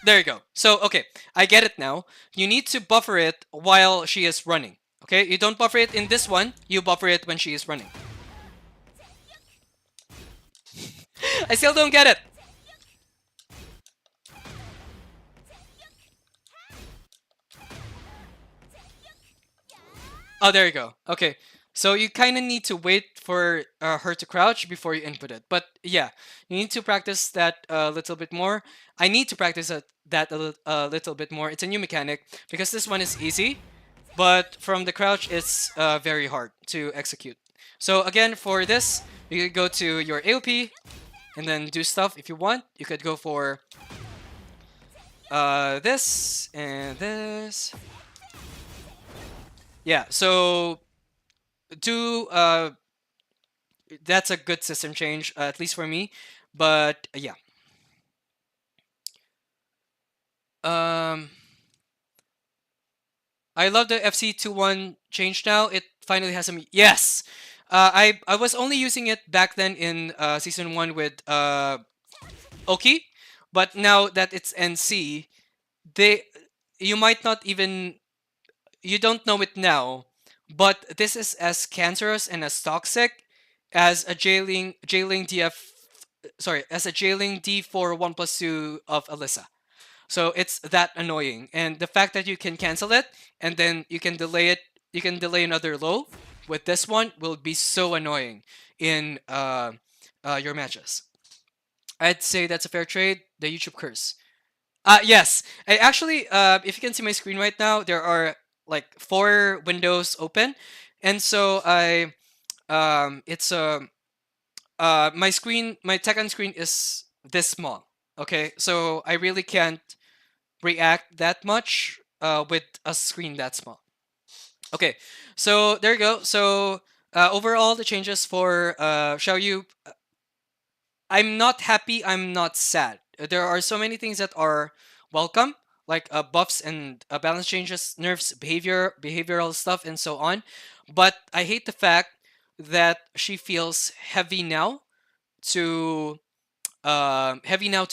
There you go. So, okay, I get it now. You need to buffer it while she is running. Okay, you don't buffer it in this one, you buffer it when she is running. I still don't get it. Oh, there you go. Okay. So you kind of need to wait for her to crouch before you input it. But yeah, you need to practice that a little bit more. I need to practice that a little bit more. It's a new mechanic because this one is easy, but from the crouch, it's very hard to execute. So again, for this, you could go to your AOP and then do stuff if you want. You could go for this and this. Yeah, so do that's a good system change, at least for me. But yeah, um, I love the FC21 change now. It finally has some. Yes, I was only using it back then in season one with Oki, but now that it's NC, they you might not even you don't know it now, but this is as cancerous and as toxic as a jailing DF sorry, as a jailing D4 1 plus 2 of Alyssa. So it's that annoying. And the fact that you can cancel it and then you can delay another low with this one will be so annoying in your matches. I'd say that's a fair trade. The YouTube curse. Yes. I actually, if you can see my screen right now, there are like four windows open, and so it's my screen, my Tekken screen is this small. Okay, so I really can't react that much with a screen that small. Okay, so there you go. So overall, the changes for Xiaoyu, I'm not happy. I'm not sad. There are so many things that are welcome, like buffs and balance changes, nerfs, behavioral stuff, and so on. But I hate the fact that she feels to heavy now to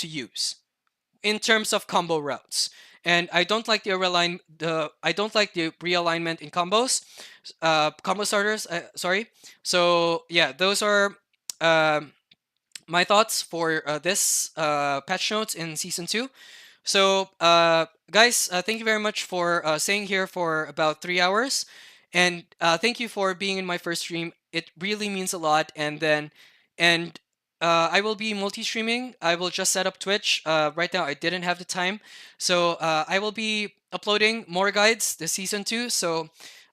use in terms of combo routes. And I don't like I don't like the realignment in combos, combo starters. Sorry. So yeah, those are um, my thoughts for this patch notes in season two. So, guys, thank you very much for staying here for about 3 hours, and thank you for being in my first stream. It really means a lot. And I will be multi-streaming. I will just set up Twitch. Right now, I didn't have the time, so I will be uploading more guides this season too. So,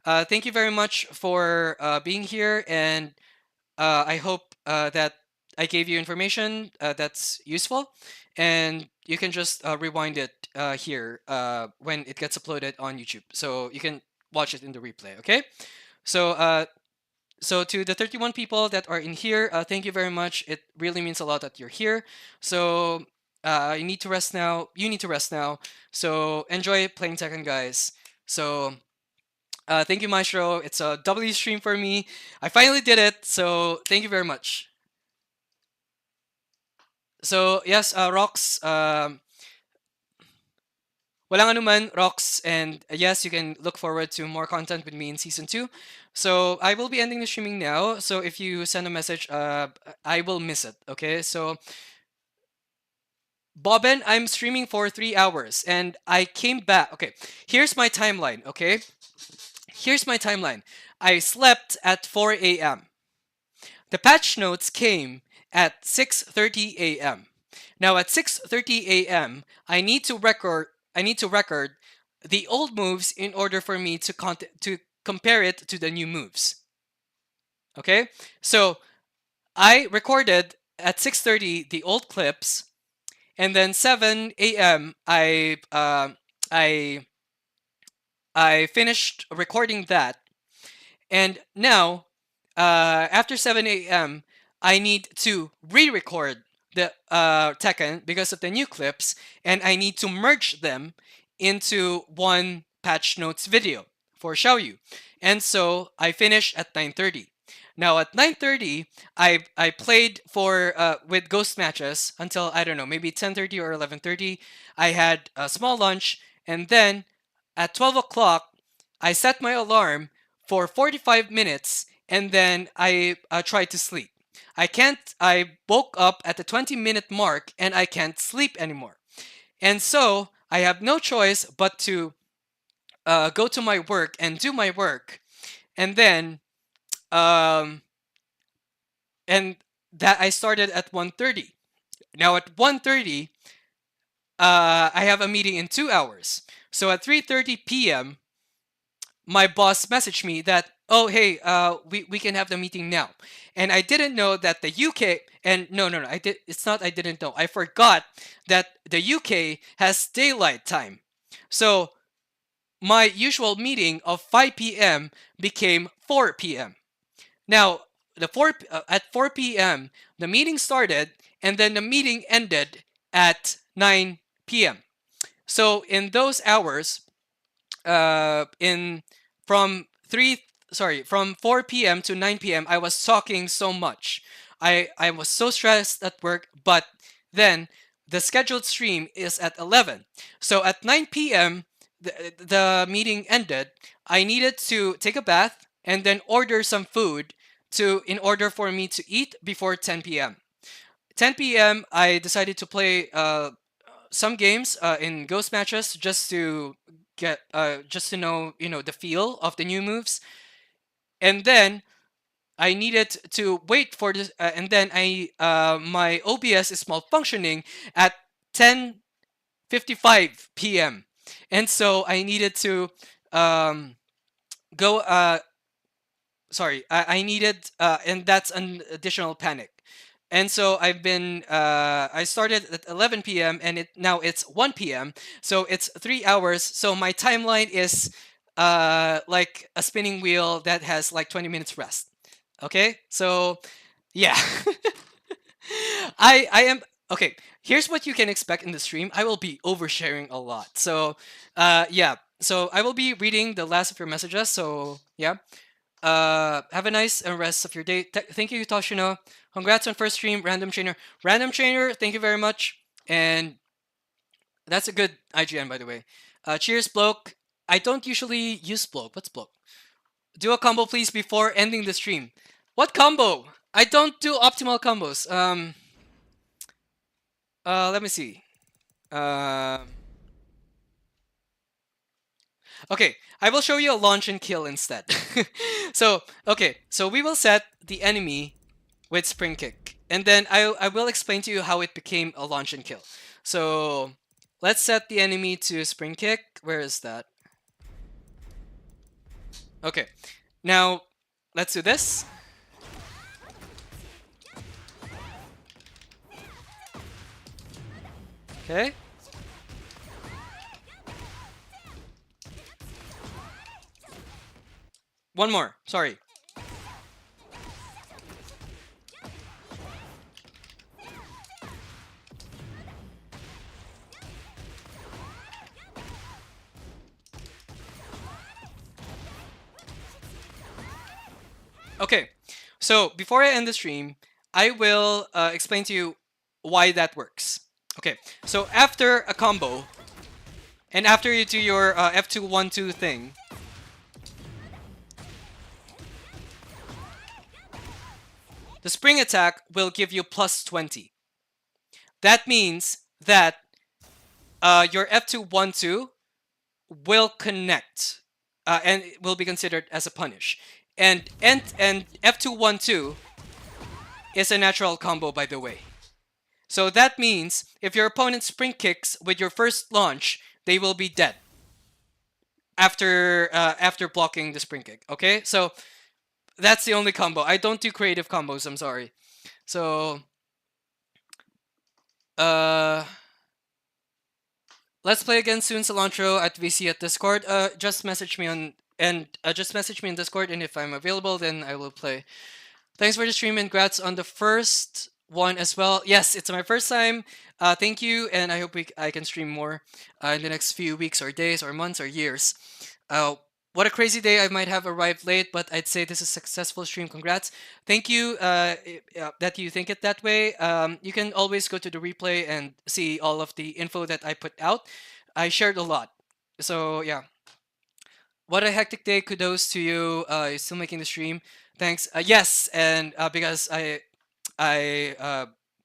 thank you very much for being here, and I hope that I gave you information that's useful, and you can just rewind it here when it gets uploaded on YouTube, so you can watch it in the replay. Okay, so so to the 31 people that are in here, thank you very much. It really means a lot that you're here. So you need to rest now. You need to rest now. So enjoy playing Tekken, guys. So thank you, Maestro. It's a W stream for me. I finally did it. So thank you very much. So yes, Rox, walang anuman, Rox, and yes, you can look forward to more content with me in season two. So I will be ending the streaming now. So if you send a message, I will miss it. Okay, so Bobbin, I'm streaming for 3 hours, and I came back. Okay, here's my timeline. Okay, here's my timeline. I slept at 4 a.m. The patch notes came at 6:30 a.m. Now at 6:30 a.m., I need to record the old moves in order for me to compare it to the new moves. Okay? So, I recorded at 6:30 the old clips, and then 7 a.m. I finished recording that, and now after 7 a.m., I need to re-record the Tekken because of the new clips, and I need to merge them into one patch notes video for Xiaoyu. And so I finished at 9:30. Now at 9:30, I played for with ghost matches until I don't know, maybe 10:30 or 11:30. I had a small lunch, and then at 12 o'clock, I set my alarm for 45 minutes, and then I tried to sleep. I woke up at the 20-minute mark, and I can't sleep anymore. And so I have no choice but to go to my work and do my work, and then um, and that I started at 1:30. Now at 1:30, I have a meeting in 2 hours. So at 3:30 p.m., my boss messaged me that, oh hey, we can have the meeting now. And I didn't know that the UK, and no, I did. It's not I didn't know. I forgot that the UK has daylight time. So my usual meeting of 5 p.m. became 4 p.m. Now, at 4 p.m., the meeting started, and then the meeting ended at 9 p.m. So in those hours, in from three from 4 p.m. to 9 p.m., I was talking so much. I was so stressed at work, but then the scheduled stream is at 11. So at 9 p.m., the meeting ended. I needed to take a bath and then order some food to in order for me to eat before 10 p.m. 10 p.m. I decided to play some games in ghost matches just to know the feel of the new moves, and then I needed to wait for this, and then I my OBS is malfunctioning at 10:55 p.m. and so I needed to um, go I needed and that's an additional panic. And so I started at 11 p.m. and now it's 1 p.m. So it's 3 hours. So my timeline is like a spinning wheel that has like 20 minutes rest. Okay? So yeah. I am okay. Here's what you can expect in the stream. I will be oversharing a lot. So yeah. So I will be reading the last of your messages. So yeah. Have a nice rest of your day. Thank you, Toshino. Congrats on first stream, Random Trainer. Random Trainer, thank you very much. And that's a good IGN, by the way. Cheers, bloke. I don't usually use bloke. What's bloke? Do a combo, please, before ending the stream. What combo? I don't do optimal combos. Let me see. Okay, I will show you a launch and kill instead. So we will set the enemy with spring kick, and then I will explain to you how it became a launch and kill. So let's set the enemy to spring kick. Where is that? Okay, now let's do this. Okay. One more. Sorry. Okay, so before I end the stream, I will explain to you why that works. Okay, so after a combo, and after you do your F2-1-2 thing, the spring attack will give you plus 20. That means that your F2-1-2 will connect and it will be considered as a punish. And F2-1-2 is a natural combo, by the way. So that means if your opponent spring kicks with your first launch, they will be dead after blocking the spring kick. Okay, so that's the only combo. I don't do creative combos. I'm sorry. So let's play again soon, Silantro at VC at Discord. Just message me on Discord, and if I'm available, then I will play. Thanks for the stream, and congrats on the first one as well. Yes, it's my first time. Thank you, and I hope I can stream more in the next few weeks or days or months or years. What a crazy day. I might have arrived late, but I'd say this is a successful stream. Congrats. Thank you that you think it that way. You can always go to the replay and see all of the info that I put out. I shared a lot. So, yeah. What a hectic day. Kudos to you. You're still making the stream. Thanks. Yes, and because I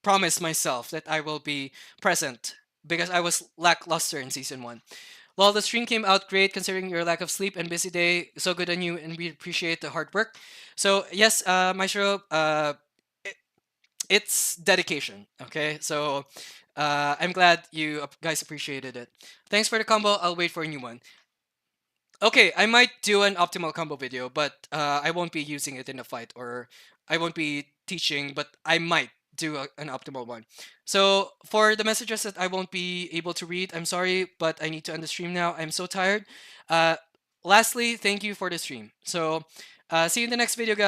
promised myself that I will be present because I was lackluster in season one. Well, the stream came out great considering your lack of sleep and busy day. So good on you, and we appreciate the hard work. So yes, Maestro, it, it's dedication. Okay, so I'm glad you guys appreciated it. Thanks for the combo. I'll wait for a new one. Okay, I might do an optimal combo video, but I won't be using it in a fight, or I won't be teaching, but I might do an optimal one. So for the messages that I won't be able to read, I'm sorry, but I need to end the stream now. I'm so tired. Uh, Lastly, thank you for the stream. So see you in the next video, guys.